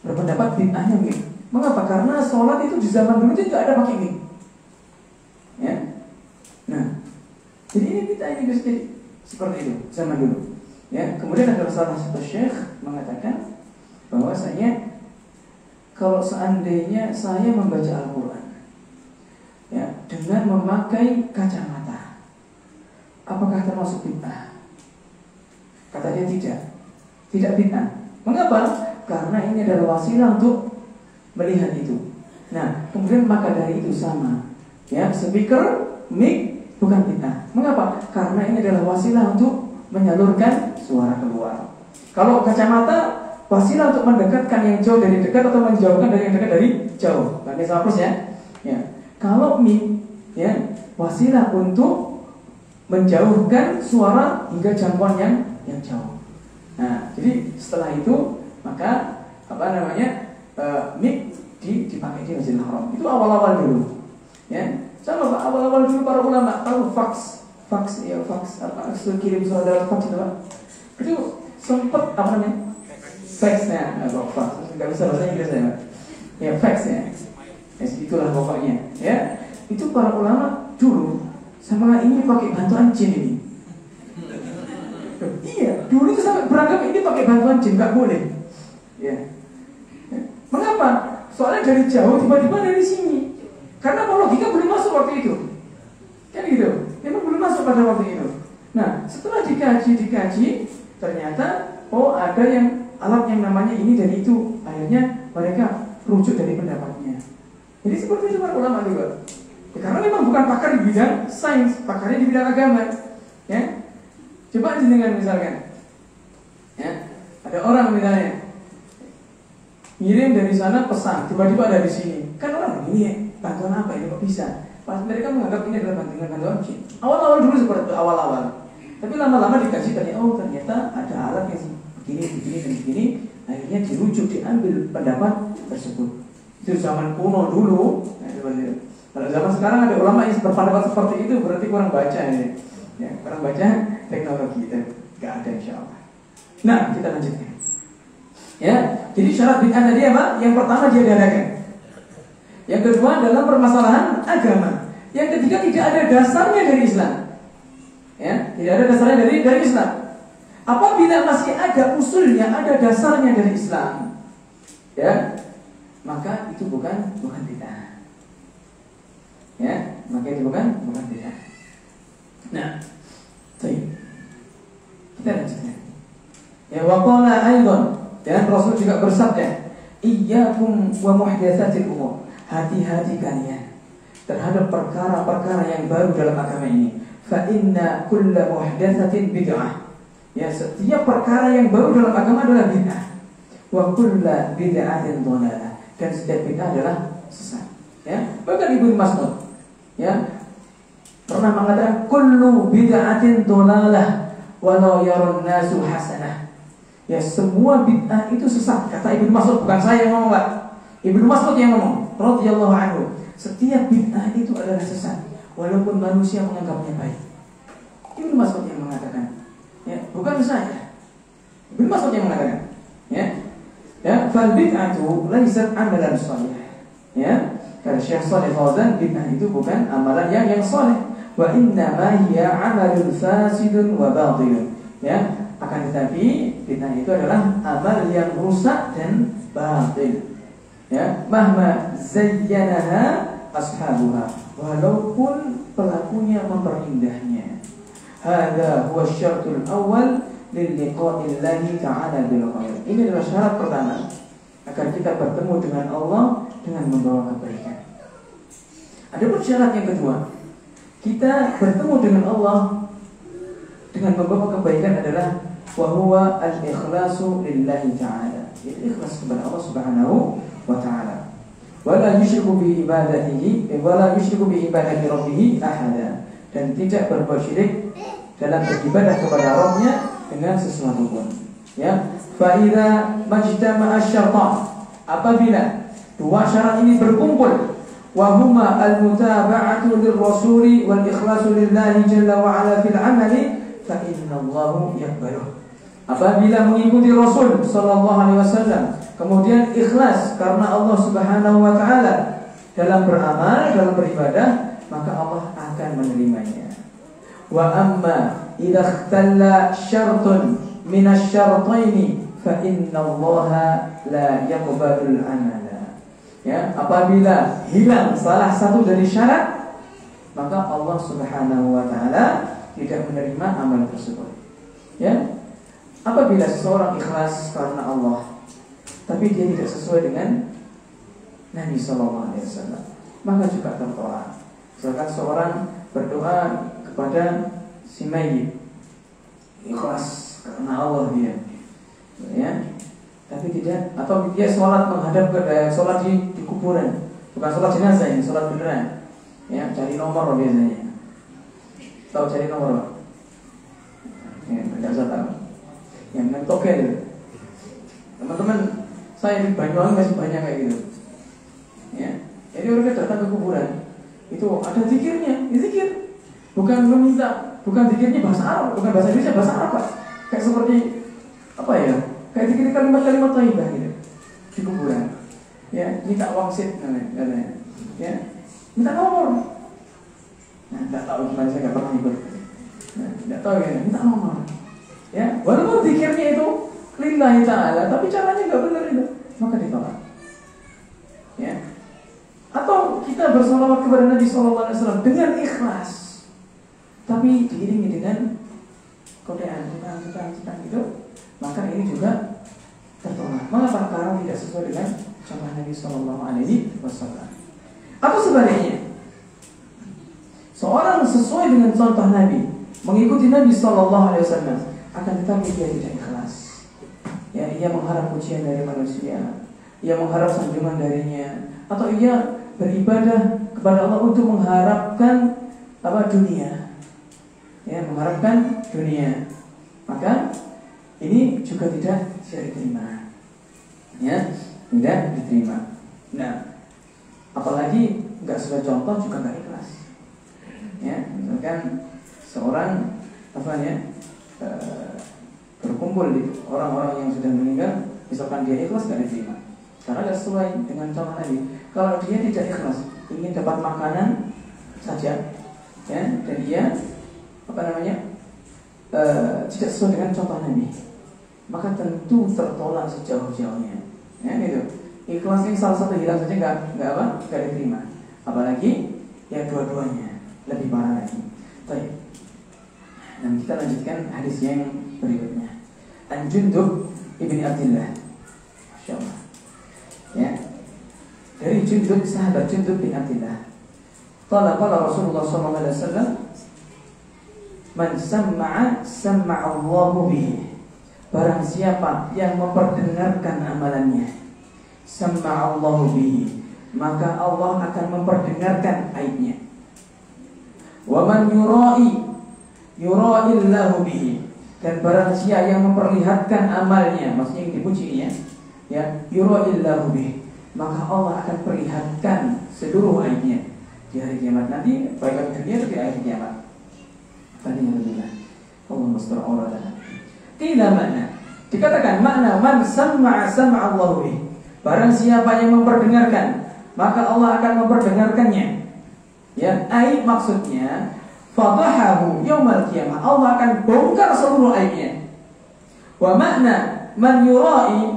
Berpendapat bid'ahnya mik. Mengapa? Karena sholat itu di zaman dulu itu tidak ada pakai mik. Ya. Nah, jadi ini bid'ah ini bisa jadi seperti itu zaman dulu. Ya. Kemudian ada salah satu syekh mengatakan bahwasanya kalau seandainya saya membaca Al-Quran, ya, dengan memakai kacamata, apakah termasuk bid'ah? Katanya tidak bid'ah. Mengapa? Karena ini adalah wasilah untuk melihat itu. Nah, kemudian maka dari itu sama, ya, speaker, mic bukan bid'ah. Mengapa? Karena ini adalah wasilah untuk menyalurkan suara keluar. Kalau kacamata, wasilah untuk mendekatkan yang jauh dari dekat atau menjauhkan dari yang dekat dari jauh. Pakai sama plus ya. Ya. Kalau mic, ya, wasilah untuk menjauhkan suara hingga jangkauan yang jauh. Nah, jadi setelah itu maka mic dipakai di Masjidil Haram. Itu awal-awal dulu. Ya. Sama Pak, awal-awal dulu para ulama tahu fax, kirim surat dalam fax itu Pak. Itu sempat faxnya, fax, nggak bisa bahasa Inggris ya, ya faxnya, ya, itulah pokoknya, ya, itu para ulama dulu sama ini pakai bantuan jin ini, iya, dulu itu sampai beranggap ini pakai bantuan jin, nggak boleh, ya, mengapa? Soalnya dari jauh tiba-tiba dari sini, karena logika belum masuk waktu itu, kan gitu, memang belum masuk pada waktu itu. Nah, setelah dikaji, ternyata ada yang alat yang namanya ini dan itu, akhirnya mereka rujuk dari pendapatnya. Jadi seperti itu para ulama juga. Ya, karena memang bukan pakar di bidang sains, pakarnya di bidang agama. Ya, coba jenengan misalkan, ya, ada orang misalnya ngirim dari sana pesan, tiba-tiba ada di sini. Kan orang ini ya, bantuan apa ini kok bisa? Pas mereka menganggap ini adalah bantuan jin. Awal-awal dulu seperti itu, awal-awal. Tapi lama-lama dikaji ternyata ada alat yang begini, akhirnya dirujuk, diambil pendapat tersebut. Itu zaman kuno dulu. Kalau zaman sekarang ada ulama yang berpendapat seperti itu, berarti kurang baca ya. Ya, kurang baca teknologi, nggak ada insya Allah. Nah, kita lanjutkan. Ya, jadi syarat bid'ah tadi apa? Yang pertama dia diadakan. Yang kedua dalam permasalahan agama. Yang ketiga tidak ada dasarnya dari Islam. Ya, tidak ada dasarnya dari Islam. Apabila masih ada usulnya, ada dasarnya dari Islam, ya, maka itu bukan bid'ah. Ya, maka itu bukan bid'ah. Nah, kita lanjutkan. Ya, wa qala aidan, dan Rasul juga bersabda, iyyakum wa muhdatsatil umur. Hati-hati kalian terhadap perkara-perkara yang baru dalam agama ini. Fa inna kulla muhdatsatin bid'ah. Ya, setiap perkara yang baru dalam agama adalah bid'ah. Wa kulla bid'atin dhalalah. Dan setiap bid'ah adalah sesat. Ya, bahkan Ibnu Mas'ud ya pernah mengatakan kullu bid'atin dhalalah walau yaran nasu hasanah. Ya, semua bid'ah itu sesat. Kata Ibnu Mas'ud, bukan saya yang ngomong, Pak. Ibnu Mas'ud yang ngomong, radhiyallahu anhu. Setiap bid'ah itu adalah sesat, walaupun manusia menganggapnya baik. Ibnu Mas'ud yang mengatakan, ya, bukan saya. Ibnu Mas'ud yang mengatakan, ya, fal bid'atu laysat amalan shalih. Ya, kata Syekh Shalih Fauzan, bid'ah itu bukan amalan yang saleh. Wa inna ma hiya amalun fasidun wa batilun. Ya, akan tetapi bid'ah itu adalah amal yang rusak dan batil. Ya, mahma zayyanaha ashabuha, walaupun pelakunya memperindahnya. Hadza huwa syartul awal lil liqa'illahi ta'ala bil khair. Ini adalah syarat pertama agar kita bertemu dengan Allah dengan membawa kebaikan. Adapun syarat yang kedua, kita bertemu dengan Allah dengan membawa kebaikan adalah wa huwa al-ikhlasu lillahi ta'ala. Ikhlas kepada Allah Subhanahu wa ta'ala. Wala yusyriku bi ibadatihi wala yusyriku bi ibadati rabbih ahada. Dan tidak berbuat syirik dalam beribadah kepada Rabb-nya dengan sesuatu pun. Ya, fa idza majtama'a asy-syartan, apabila dua syarat ini berkumpul, wa huma al-mutaba'atu lir-rasuli wal ikhlasu lillahi jalla wa ala fil 'amali, fa innallaha yaqbaluh. Apabila mengikuti Rasul sallallahu alaihi wasallam, kemudian ikhlas karena Allah Subhanahu wa taala dalam beramal, dalam beribadah, maka Allah akan menerimanya. Wa amma idza ikhtalla syartun min asy-syartaini fa innallaha la yaqbalul amala. Ya, apabila hilang salah satu dari syarat, maka Allah Subhanahu wa taala tidak menerima amal tersebut. Ya. Apabila seseorang ikhlas karena Allah, tapi dia tidak sesuai dengan Nabi sallallahu alaihi wasallam, maka juga tertolak. Misalkan seorang berdoa kepada si mayit, ikhlas karena Allah dia, ya, tapi tidak, atau dia sholat menghadap ke sholat di kuburan, bukan sholat jenazah ini, sholat beneran, ya, cari nomor biasanya. Tahu cari nomor? Ya, tidak usah tahu. Yang mentokel, teman-teman saya di Banyuwangi masih banyak kayak gitu. Ya, jadi orang datang ke kuburan, itu ada zikirnya, zikir, bukan meminta, bukan zikirnya bahasa Arab, bukan bahasa Indonesia, bahasa Arab, Pak. Kayak seperti apa ya? Kayak zikir kalimat-kalimat thayyibah gitu di kuburan. Ya, minta wangsit namanya, ya, minta nomor. Nah, tidak tahu gimana, saya nggak pernah ikut. Nah, tidak tahu ya, minta nomor. Ya, walaupun zikirnya itu lillahi ta'ala, tapi caranya nggak benar itu, maka ditolak. Ya. Atau kita bersolawat kepada Nabi sallallahu alaihi wasallam dengan ikhlas, tapi diiringi dengan kodean, cetang gitu, maka ini juga tertolak. Mengapa? Karena tidak sesuai dengan contoh Nabi sallallahu alaihi wasallam. Atau sebaliknya, seorang sesuai dengan contoh Nabi, mengikuti Nabi sallallahu alaihi wasallam, akan tetapi dia tidak ikhlas. Ya, ia mengharap pujian dari manusia, ia mengharap sanjungan darinya, atau ia beribadah kepada Allah untuk mengharapkan dunia. Ya, mengharapkan dunia. Maka ini juga tidak bisa diterima. Ya, tidak diterima. Nah, apalagi nggak sesuai contoh juga nggak ikhlas. Ya, misalkan seorang berkumpul di orang-orang yang sudah meninggal, misalkan dia ikhlas nggak diterima karena tidak sesuai dengan contoh Nabi. Kalau dia tidak ikhlas, ingin dapat makanan saja, ya, dan dia tidak sesuai dengan contoh Nabi, maka tentu tertolak sejauh-jauhnya. Ya, gitu. Ikhlas ini salah satu hilang saja nggak diterima, apalagi ya dua-duanya lebih parah lagi. Baik. Dan kita lanjutkan hadis yang berikutnya. An Jundub ibni Abdillah, Masya Allah. Ya, dari Jundub, sahabat Jundub bin Abdillah. Qala Rasulullah sallallahu alaihi wasallam, "Man sam'a sam'a Allahu bihi." Barang siapa yang memperdengarkan amalannya, sam'a Allahu bihi, maka Allah akan memperdengarkan aibnya. Wa man yura'illahu bihi, dan barang siapa yang memperlihatkan amalnya, maksudnya yang dipuji ya, yura'illahu bihi, maka Allah akan perlihatkan seluruh aibnya di hari kiamat nanti, baik di dunia atau di hari kiamat. Alhamdulillah. Allah mastur auratana. Tidak makna. Dikatakan makna man sam'a Allahu bihi. Barang siapa yang memperdengarkan, maka Allah akan memperdengarkannya. Ya, aib maksudnya fadahahu yaumal qiyamah. Allah akan bongkar seluruh aibnya. Wa makna man yura'i,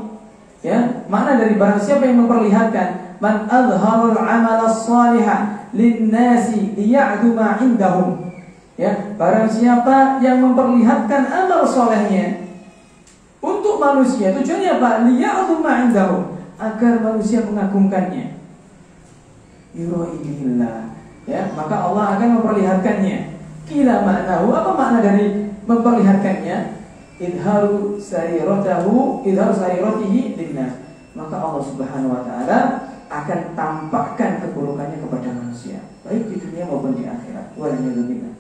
ya, makna dari barang siapa yang memperlihatkan, man azharul amal as-salihah lin-nasi liya'du ma 'indahum. Ya, barang siapa yang memperlihatkan amal solehnya untuk manusia, tujuannya apa? Liya'du ma 'indahum, agar manusia mengagungkannya. Yura'illah, ya, maka Allah akan memperlihatkannya. Kila maknahu, apa makna dari memperlihatkannya? Idharu sariratihi linnas, maka Allah Subhanahu wa taala akan tampakkan keburukannya kepada manusia, baik di dunia maupun di akhirat. Walhamdulillah.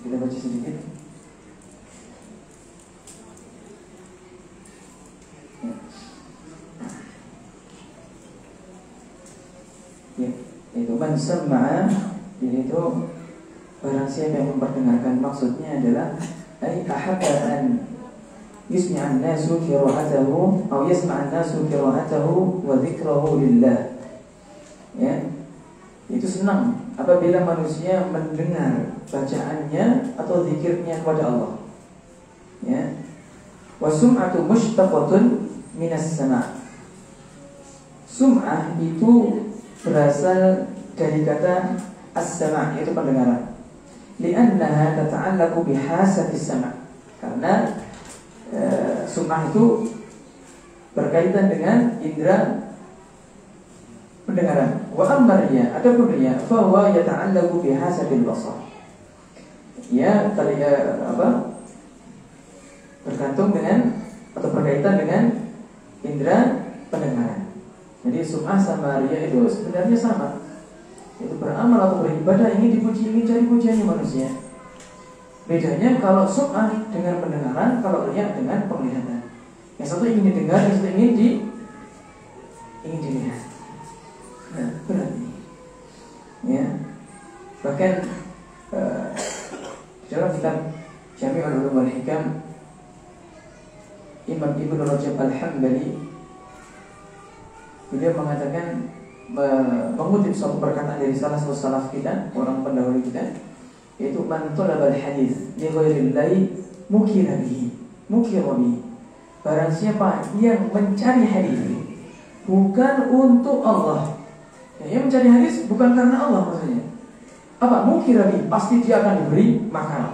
Kita baca sedikit. Ya, itu man sama'a, yaitu barang siapa yang memperdengarkan, maksudnya adalah ay ahabba an yusmi'an nasu qira'atahu atau yasma'an nasu qira'atahu wa dzikrahu lillah. Ya, itu senang apabila manusia mendengar bacaannya atau zikirnya kepada Allah. Ya. Wa sum'atu mushtaqatun minas sama'. Sum'ah itu berasal dari kata as-sama', yaitu pendengaran. Li'annaha tata'allaqu bihasatis sama'. Karena sum'ah itu berkaitan dengan indera pendengaran. Wa ammarnya, adapun riya, fa huwa yata'allaqu bihasabil basar. Ya, bergantung dengan atau berkaitan dengan indera pendengaran. Jadi sum'ah sama riya itu sebenarnya sama. Itu beramal atau beribadah ingin dipuji, ingin cari pujiannya manusia. Bedanya kalau sum'ah dengan pendengaran, kalau riya dengan penglihatan. Yang satu ingin didengar, yang satu ingin dilihat. Nah, berat ini. Ya. Bahkan dalam kitab Jami'ul Ulum wal Hikam, Imam Ibnu Rajab Al-Hambali beliau mengatakan, mengutip suatu perkataan dari salah satu salaf kita, orang pendahulu kita, yaitu man talabal hadis li ghairillahi mukira bihi. Barang siapa yang mencari hadis bukan untuk Allah. Ya, yang mencari hadis bukan karena Allah maksudnya. Apa? Mukira bihi, pasti dia akan diberi makanan.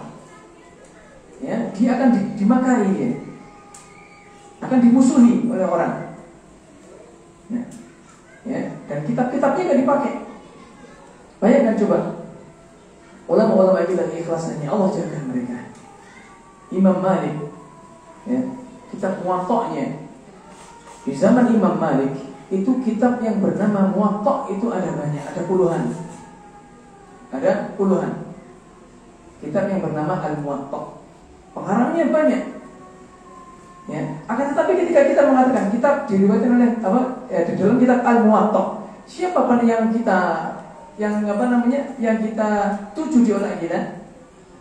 Ya, dia akan dimakari dia. Akan dimusuhi oleh orang. Ya, dan kitab-kitabnya nggak dipakai. Bayangkan coba, ulama-ulama kita keikhlasannya Allah jaga mereka. Imam Malik, ya, kitab Muwatta'nya di zaman Imam Malik itu kitab yang bernama Muwatta' itu ada banyak, ada puluhan. Kitab yang bernama Al-Muwatta'. Pengarangnya banyak. Ya, akan tetapi ketika kita mengatakan kitab diriwayatkan oleh di dalam kitab Al-Muwatta', siapa yang kita tuju di otak kita?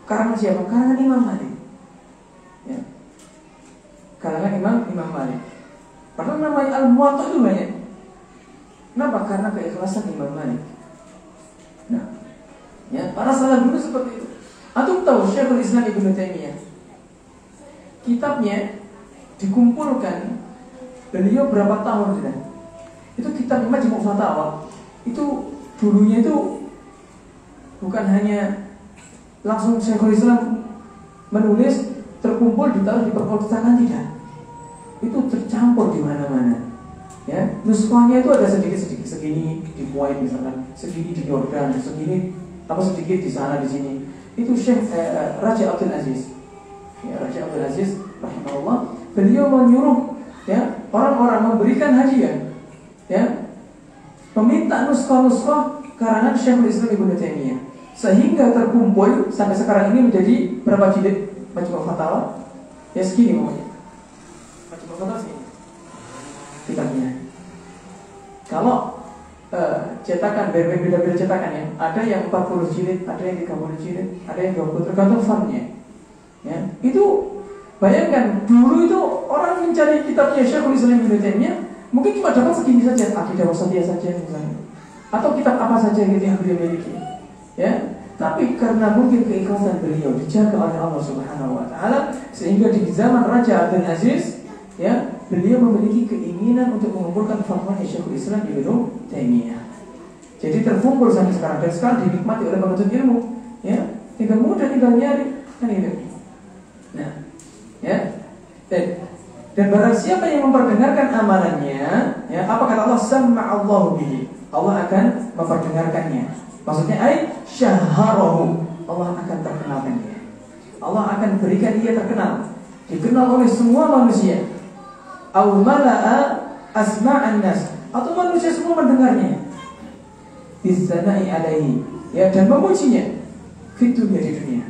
Karangan siapa? Karangan Imam Malik. Ya. Karangan Imam Malik. Padahal namanya Al-Muwatta' itu banyak. Kenapa? Karena keikhlasan Imam Malik. Nah, ya, para salaf dulu seperti itu. Antum tahu Syekhul Islam Ibnu Taimiyah, kitabnya dikumpulkan beliau berapa tahun sudah. Itu kitab Majmu' Fatawa. Itu dulunya itu bukan hanya langsung Syekhul Islam menulis terkumpul ditaruh di perpustakaan, tidak. Itu tercampur di mana-mana. Ya, nuskahnya itu ada sedikit-sedikit, segini di Kuwait misalkan, segini di Yordan, segini sedikit di sana di sini. Itu Syekh Raja Abdul Aziz. Ya, Raja Abdul Aziz rahimahullah, beliau menyuruh ya orang-orang memberikan hadiah, ya, meminta nuskah-nuskah karangan Syekhul Islam Ibnu Taimiyah, sehingga terkumpul sampai sekarang ini menjadi berapa jilid Majmu' Fatawa? Ya segini pokoknya. Majmu' Fatawa segini kitabnya. Kalau cetakan, beda-beda cetakan ya. Ada yang 40 jilid, ada yang 30 jilid, ada yang 20, tergantung font-nya. Ya, itu bayangkan dulu itu orang mencari kitabnya Syekhul Islam Ibnu Taimiyah mungkin cuma dapat segini saja, Aqidah Wasatiyah saja misalnya, atau kitab apa saja gitu yang beliau miliki. Ya, tapi karena mungkin keikhlasan beliau dijaga oleh Allah Subhanahu wa taala, sehingga di zaman Raja Abdul Aziz, ya, beliau memiliki keinginan untuk mengumpulkan fatwanya Syekhul Islam Ibnu Taimiyah. Jadi terkumpul sampai sekarang, dan sekarang dinikmati oleh penuntut ilmu. Ya, tinggal mudah, tinggal nyari, kan itu. Nah, ya. Dan barang siapa yang memperdengarkan amalannya, ya, apa kata Allah? Sama'allahu bihi. Allah akan memperdengarkannya. Maksudnya syaharahu. Allah akan terkenalkan dia. Allah akan berikan dia terkenal, dikenal oleh semua manusia. Aw mala'a asma'an nas, atau manusia semua mendengarnya. Bisana'i alaihi, ya, dan memujinya di dunia.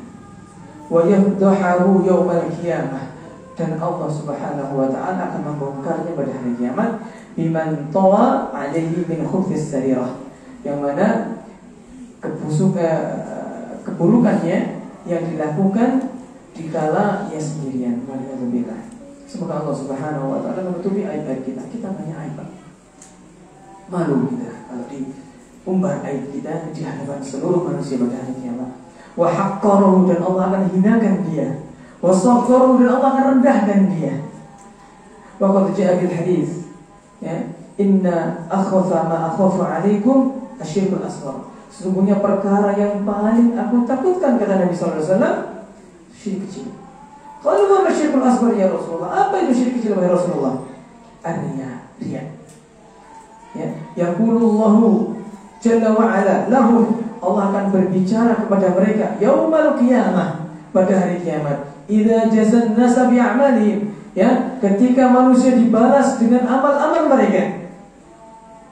Wa yafdahu yaumal qiyamah, dan Allah Subhanahu wa taala akan membongkarnya pada hari kiamat. Biman tawa alaihi min khubthis sarirah, yang mana keburukannya yang dilakukan dikala ia sendirian. Walhamdulillah. Semoga Allah Subhanahu wa taala menutupi aib-aib kita. Kita banyak aib, Pak. Malu kita kalau diumbar aib kita di hadapan seluruh manusia pada hari kiamat. Wa haqqarahu, dan Allah akan hinakan dia. Wa sagharahu, dan Allah akan rendahkan dia. Wa qad ja'a bil hadis, ya, inna akhwafa ma akhafu 'alaikum asyirkul asghar. Sesungguhnya perkara yang paling aku takutkan, kata Nabi sallallahu alaihi wasallam, syirik kecil. Qalu wa syirkul asghar ya Rasulullah? Apa itu syirik kecil ya Rasulullah? Riya. Ya, yaqulullahu jalla wa ala lahum, Allah akan berbicara kepada mereka yaumal qiyamah, pada hari kiamat. Idza jazan nasa bi a'malihim, ya, ketika manusia dibalas dengan amal-amal mereka.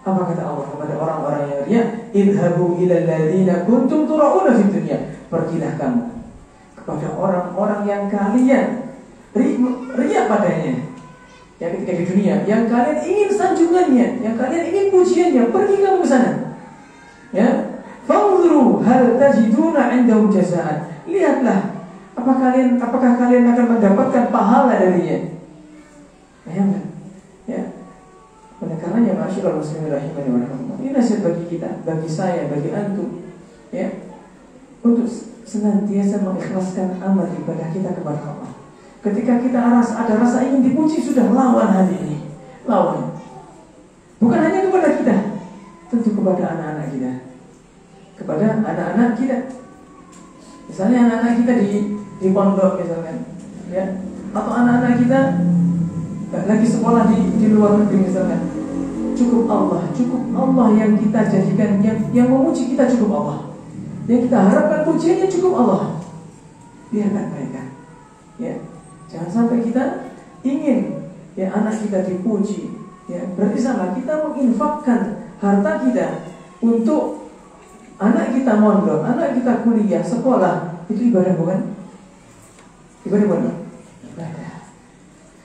Apa kata Allah kepada orang-orang yang riya? Idhabu ilal ladzina kuntum tura'una fid dunya. Pergilah kamu kepada orang-orang yang kalian riya padanya, ya, ketika di dunia, yang kalian ingin sanjungannya, yang kalian ingin pujiannya. Pergi kamu ke sana, ya. Fanzuru hal tajiduna 'indahum jazaan. Lihatlah, apakah kalian akan mendapatkan pahala darinya. Bayangkan, ya. Oleh karenanya, masyaallah muslimin rahimani wa rahimakumullah, ini nasihat bagi kita, bagi saya, bagi antum, ya, untuk senantiasa mengikhlaskan amal ibadah kita kepada Allah. Ketika kita ada rasa ingin dipuji, sudah lawan hati ini, lawan. Bukan hanya kepada kita, tentu kepada anak-anak kita, kepada anak-anak kita. Misalnya anak-anak kita di pondok misalkan, ya, atau anak-anak kita lagi sekolah di luar negeri misalkan. Cukup Allah yang kita jadikan, yang memuji kita cukup Allah. Yang kita harapkan pujiannya cukup Allah. Biarkan mereka, ya. Jangan sampai kita ingin, ya, anak kita dipuji, ya. Berarti sama, kita menginfakkan harta kita untuk anak kita mondok, anak kita kuliah, sekolah. Itu ibadah bukan? Ibadah bukan? Ibadah.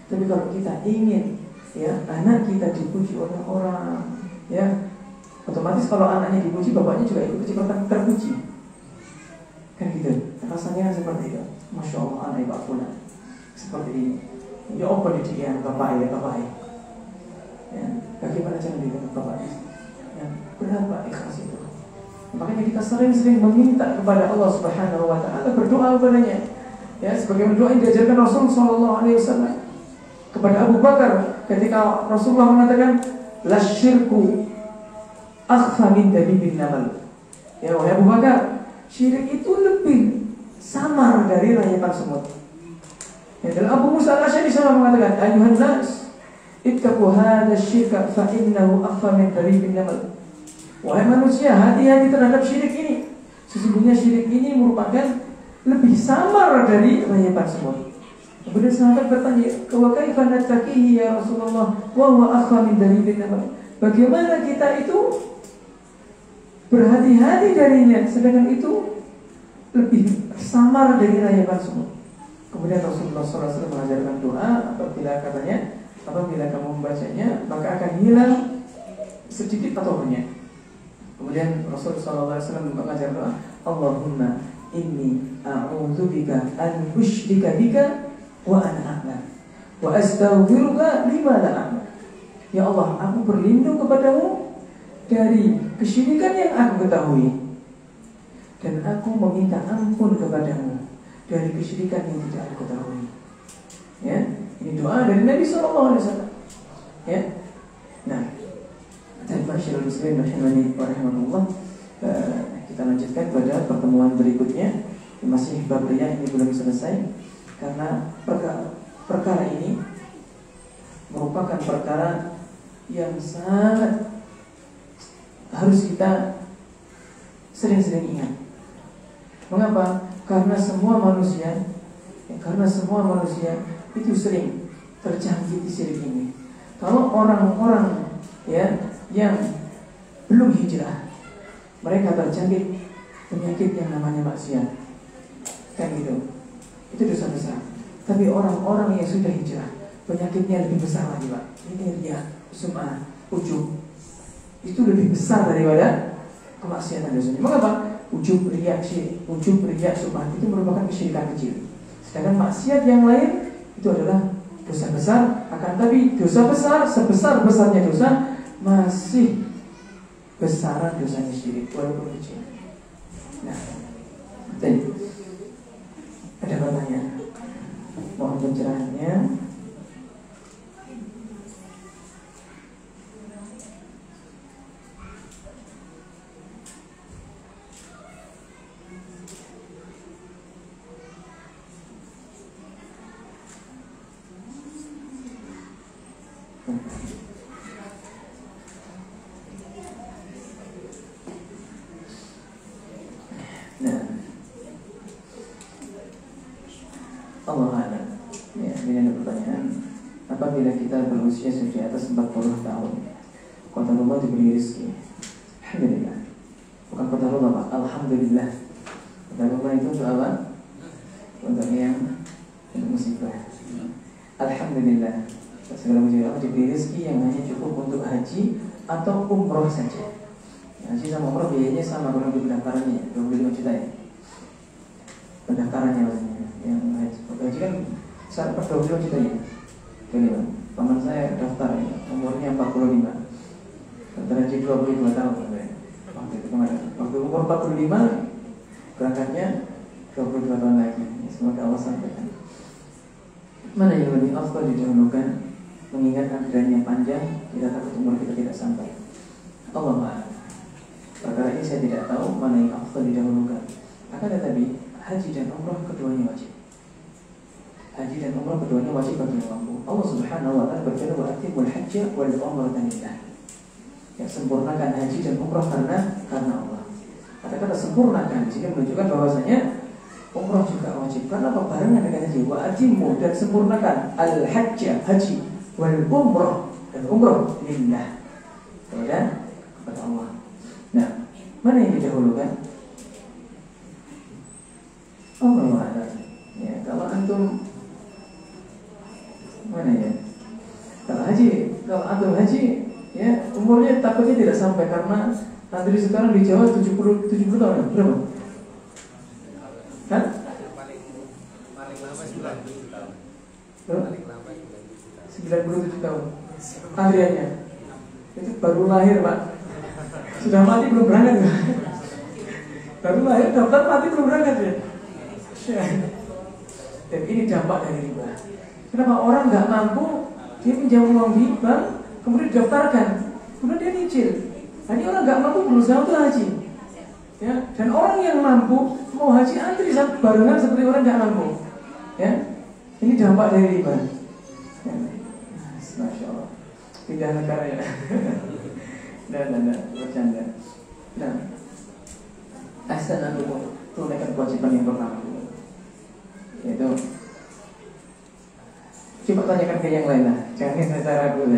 Tapi kalau kita ingin, ya, anak kita dipuji oleh orang, ya, otomatis kalau anaknya dipuji, bapaknya juga ikut terpuji. Kan gitu. Rasanya seperti itu. Masya Allah, anak ibu fulan seperti ini. Ya, apa dia bapak ya. Ya, bagaimana cara dia bapak? Ya, berapa ikhlas itu? Makanya kita sering-sering meminta kepada Allah Subhanahu wa taala, berdoa kepadanya. Ya, sebagaimana doa yang diajarkan Rasul sallallahu alaihi wasallam kepada Abu Bakar ketika Rasulullah mengatakan la syirku akhfa min dabibin namal. Ya, wahai Abu Bakar, syirik itu lebih samar dari rayap semut. Ya, dan Abu Musa al-Asy'ari sama mengatakan, ayuhan nas, ittaqu hadha syirka fa innahu akhfa min dabibin namal. Wahai manusia, hati-hati terhadap syirik ini. Sesungguhnya syirik ini merupakan lebih samar dari rayapan semut. Kemudian sahabat bertanya, "Wa kaifa nattaqihi ya Rasulullah wa huwa akhfa min dalilin namal?" Bagaimana kita itu berhati-hati darinya, sedangkan itu lebih samar dari rayapan semut. Kemudian Rasulullah SAW mengajarkan doa, apabila kamu membacanya, maka akan hilang sedikit atau banyak. Kemudian Rasulullah SAW mengajar doa, Allahumma inni a'udzubika an usyrika bika wa ana a'lam wa astaghfiruka lima la a'lam. Ya Allah, aku berlindung kepadamu dari kesyirikan yang aku ketahui, dan aku meminta ampun kepadamu dari kesyirikan yang tidak aku ketahui. Ya, ini doa dari Nabi SAW. Ya, nah, dan masyaallah muslimin rahimani wa rahimakumullah, kita lanjutkan pada pertemuan berikutnya. Masih bab riya ini belum selesai, karena perkara ini merupakan perkara yang sangat harus kita sering-sering ingat. Mengapa? Karena semua manusia itu sering terjangkit syirik ini. Kalau orang-orang yang belum hijrah, mereka terjangkit penyakit yang namanya maksiat, kan gitu. Itu dosa besar. Tapi orang-orang yang sudah hijrah, penyakitnya lebih besar lagi, Pak. Ini riya, sum'ah, ujub. Itu lebih besar daripada kemaksiatan dosanya. Mengapa? Ujub, riya, sum'ah itu merupakan kesyirikan kecil. Sedangkan maksiat yang lain itu adalah dosa besar. Akan tapi dosa besar, sebesar-besarnya dosa, masih besaran dosanya syirik walaupun kecil. Nah, jadi ada pertanyaan, mohon pencerahannya. Allah a'lam. Ya, ini ada pertanyaan. Apabila kita berusia sudah di atas 40 tahun, qadarullah diberi rezeki, alhamdulillah. Bukan qadarullah, Pak, alhamdulillah. Qadarullah itu untuk apa? Untuk musibah. Alhamdulillah. Segala musibah diberi rezeki yang hanya cukup untuk haji atau umroh saja. Haji sama umroh biayanya sama, kurang lebih pendaftarannya 25 juta ya. Pendaftarannya maksudnya. Yang haji kan per 25 juta ya. Paman saya daftar ya, umurnya 45. Daftar haji 22 tahun ya. Waktu itu kemarin. Waktu umur 45 berangkatnya 22 tahun lagi. Semoga Allah sampaikan. Mana yang lebih afdal didahulukan, mengingat antriannya panjang, kita takut umur kita tidak sampai. Allah Maha. Perkara ini saya tidak tahu mana yang afdal didahulukan. Akan tetapi haji dan umrah keduanya wajib. Haji dan umrah keduanya wajib bagi yang mampu. Allah Subhanahu wa ta'ala berfirman, "Wa atimul hajja wal umrata lillah." Ya, sempurnakan haji dan umrah karena Allah. Kata-kata sempurnakan jika menunjukkan bahwasanya umrah juga wajib. Karena apa? Barengan dengan haji. Wa atimu, dan sempurnakan al-hajja, haji, wal umrah, dan umrah lillah, kepada Allah. Nah, mana yang didahulukan? Allah a'lam. Ya, kalau antum mana ya? Kalau antum haji, ya umurnya takutnya tidak sampai karena antri sekarang di Jawa 70 tahun. Berapa? Kan? Paling lama 97 tahun. Berapa? Paling lama 97 97 tahun. tahun. Antriannya. Itu baru lahir, Pak. Sudah mati belum berangkat ya? Baru lahir daftar, mati belum berangkat ya? Dan ini dampak dari riba. Kenapa orang nggak mampu, dia pinjam uang di bank, kemudian didaftarkan, kemudian dia nyicil. Nah, ini orang nggak mampu berusaha untuk haji, ya. Dan orang yang mampu mau haji antri barengan seperti orang nggak mampu, ya. Ini dampak dari riba. Ya. Masya Allah. Pindah negara ya. Nah, bercanda. Nah, asal aku tunaikan kewajiban yang pertama, yaitu coba tanyakan ke yang lain lah, jangan saya ragu.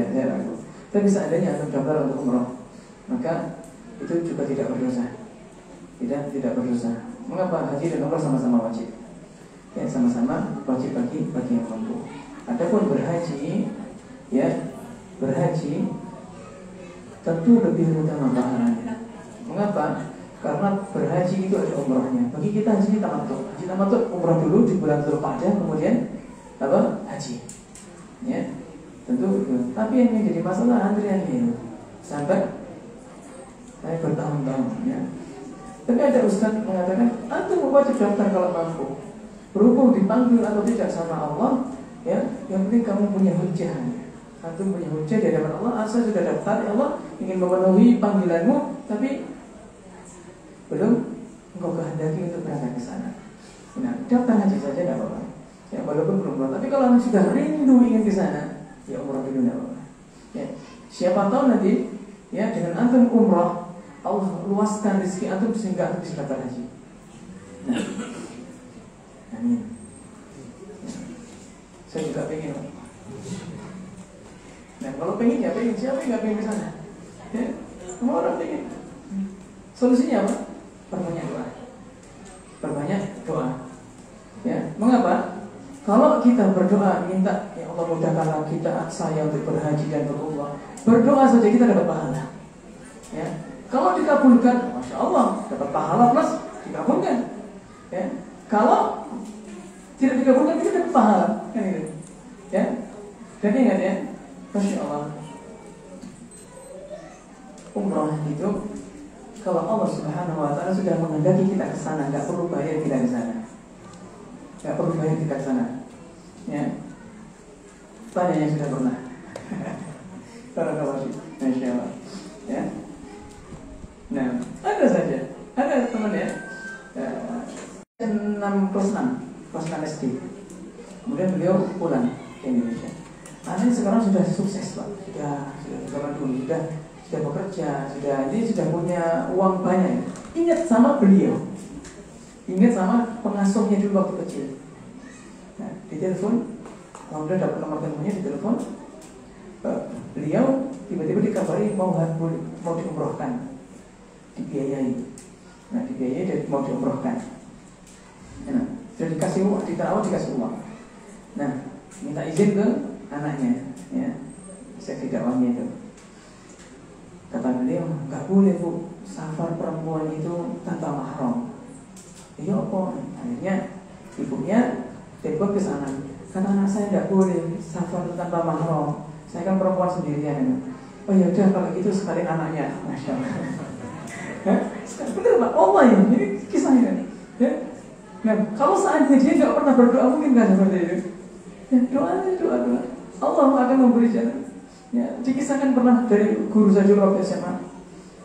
Tapi seandainya antum daftar untuk umroh, maka itu juga tidak berdosa. Tidak berdosa. Mengapa? Haji dan umroh sama-sama wajib. Ya, sama-sama wajib bagi yang mampu. Adapun berhaji tentu lebih utama pahalanya. Mengapa? Karena berhaji itu ada umrohnya. Bagi kita haji tamattu. Haji tamattu umroh dulu di bulan Dzulqa'dah, kemudian haji. Ya, tentu. Tapi yang menjadi masalah antriannya sampai saya bertahun-tahun. Ya. Tapi ada ustaz mengatakan, antum wajib daftar kalau mampu. Berhubung dipanggil atau tidak sama Allah, ya, yang penting kamu punya hujjah. Antum punya hujjah di hadapan Allah. Saya sudah daftar, ya Allah ingin memenuhi panggilanmu, tapi belum engkau kehendaki untuk berangkat ke sana. Nah, daftar haji saja tidak apa-apa. Ya, walaupun belum umroh. Tapi kalau sudah rindu ingin ke sana, ya umroh dulu tidak apa-apa. Ya, siapa tahu nanti, ya dengan antum umroh, Allah luaskan rezeki antum sehingga antum bisa daftar haji. Nah, amin. Ya. Saya juga pengen. Nah, kalau pengen ya pengen. Siapa yang nggak pengen ke sana? Ya, semua orang pengen. Solusinya apa? Perbanyak doa. Perbanyak doa. Ya, mengapa? Kalau kita berdoa minta ya Allah mudahkanlah kita saya untuk berhaji dan berumrah, berdoa saja kita dapat pahala. Ya, kalau dikabulkan, masya Allah dapat pahala plus dikabulkan. Ya, kalau tidak dikabulkan kita dapat pahala, kan itu. Ya, jadi ingat ya, masya Allah. Umrah itu kalau Allah Subhanahu Wa Taala sudah menghendaki kita ke sana, nggak perlu bayar kita ke sana. Gak perlu bayar kita ke sana. Ya. Tanya yang sudah pernah. Barakallahu fiik. Masya Allah. Ya. Nah, ada saja. Ada teman ya. 6 kelas 6 SD. Kemudian beliau pulang ke Indonesia. Anaknya sekarang sudah sukses, Pak. Sudah zaman dulu sudah bekerja, ini sudah punya uang banyak. Ingat sama beliau. Ingat sama pengasuhnya dulu waktu kecil. Nah, ditelepon, kemudian dapat nomor teleponnya, ditelepon. Beliau tiba-tiba dikabari mau diumrohkan, dibiayai. Nah, dibiayai dan mau diumrohkan. Nah, sudah dikasih uang, dikasih uang. Nah, minta izin ke anaknya, ya, seksi dakwahnya itu. Kata beliau, nggak boleh Bu, safar perempuan itu tanpa mahram. Iya apa? Akhirnya ibunya telepon ke sana. Kata anak saya tidak boleh safar tanpa mahram. Saya kan perempuan sendirian. Oh ya udah kalau gitu sekalian anaknya. Masya Allah. Bener Pak, Allah ya. Ini kisahnya. Ya. Nah, kalau seandainya dia nggak pernah berdoa mungkin nggak seperti itu. Ya, doa. Allah akan memberi jalan. Ya, dikisahkan pernah dari guru saya waktu SMA.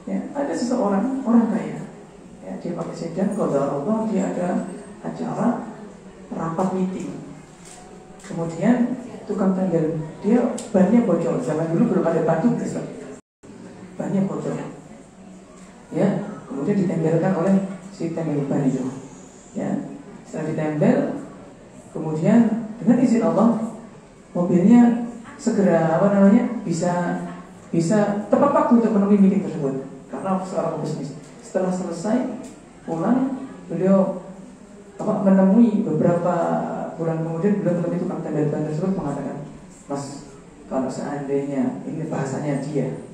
Ya, ada seseorang orang kaya. Ya, dia pakai sedan, qadarullah dia ada acara rapat meeting. Kemudian tukang tanggal dia bannya bocor. Zaman dulu belum ada batu besar. Bannya bocor. Ya, kemudian ditempelkan oleh si tempel ban itu. Ya, setelah ditempel, kemudian dengan izin Allah mobilnya segera bisa tepat waktu untuk menemui meeting tersebut karena seorang bisnis. Setelah selesai pulang, beliau menemui beberapa bulan kemudian beliau menemui tukang tanda ban tersebut mengatakan, Mas, kalau seandainya ini bahasanya dia,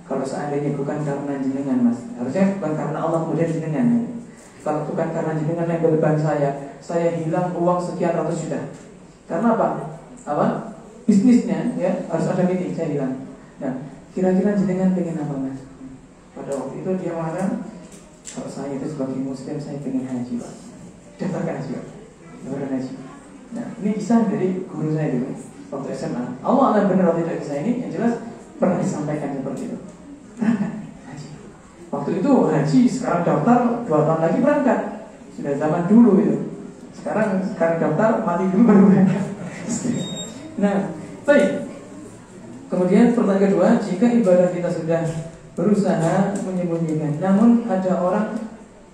kalau seandainya bukan karena jenengan Mas, harusnya bukan karena Allah kemudian jenengan. Kalau bukan karena jenengan yang ban saya hilang uang sekian ratus juta. Karena apa? Bisnisnya ya harus ada meeting saya hilang. Nah, kira-kira jenengan pengen apa Mas? Pada waktu itu dia mengatakan, kalau saya itu sebagai muslim saya pengen haji Pak. Daftarkan haji Pak. Daftarkan haji. Nah, ini kisah dari guru saya dulu waktu SMA. Allah alam benar atau tidak kisah ini, yang jelas pernah disampaikan seperti itu. Berangkat haji. Waktu itu haji, sekarang daftar 2 tahun lagi berangkat. Sudah zaman dulu itu. Sekarang daftar mati dulu baru berangkat. Nah, baik. Kemudian pertanyaan kedua, jika ibadah kita sudah berusaha menyembunyikan, namun ada orang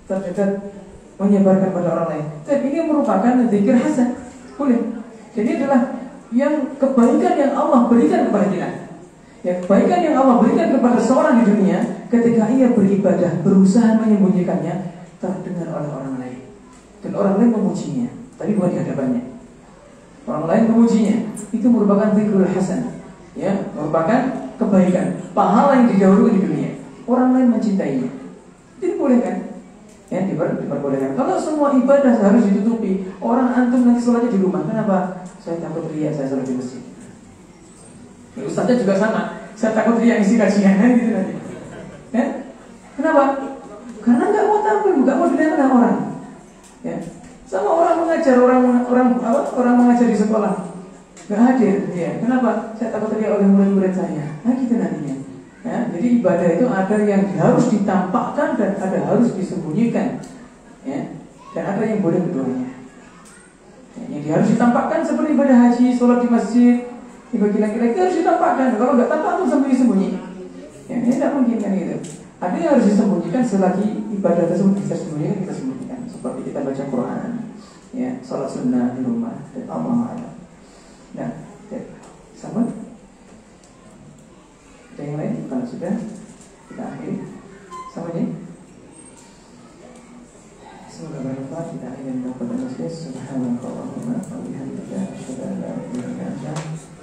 terdekat menyebarkan pada orang lain, tapi ini merupakan zikir hasan, boleh. Jadi adalah yang kebaikan yang Allah berikan kepada kita. Ya, kebaikan yang Allah berikan kepada seorang di dunia, ketika ia beribadah berusaha menyembunyikannya, terdengar oleh orang lain, dan orang lain memujinya, tapi bukan di hadapannya. Orang lain memujinya, itu merupakan zikrul hasan. Ya, merupakan kebaikan, pahala yang didahului di dunia. Orang lain mencintainya, itu boleh kan? Ya, diperbolehkan. Kalau semua ibadah harus ditutupi, orang antum nanti sholatnya di rumah, kenapa? Saya takut riya, saya sholat di masjid. Ya, ustaznya juga sama, saya takut riya isi kajian gitu nanti. Ya, kenapa? Karena nggak mau tampil, nggak mau dilihat oleh orang. Ya, sama orang mengajar, orang mengajar di sekolah. Nggak hadir, ya. Kenapa? Saya takut terlihat oleh murid-murid saya. Nah gitu nantinya. Ya, jadi ibadah itu ada yang harus ditampakkan dan ada harus disembunyikan, ya. Dan ada yang boleh keduanya. Yang harus ditampakkan seperti ibadah haji, sholat di masjid, bagi laki-laki harus ditampakkan. Kalau nggak tampak tuh sembunyi-sembunyi. Ya, ini tidak mungkin kan gitu. Ada yang harus disembunyikan selagi ibadah tersebut bisa sembunyikan, kita sembunyikan. Seperti kita baca Quran, ya, sholat sunnah di rumah, dan Allah. Nah, ya, sama. Ada yang lain? Kalau sudah, kita akhiri. Sama ini. Semoga bermanfaat. Kita akhiri dengan doa manusia. Subhanallahumma wa bihamdika asyhadu an la ilaha illa anta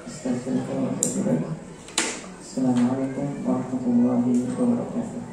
astaghfiruka wa atubu ilaik. Assalamualaikum warahmatullahi wabarakatuh.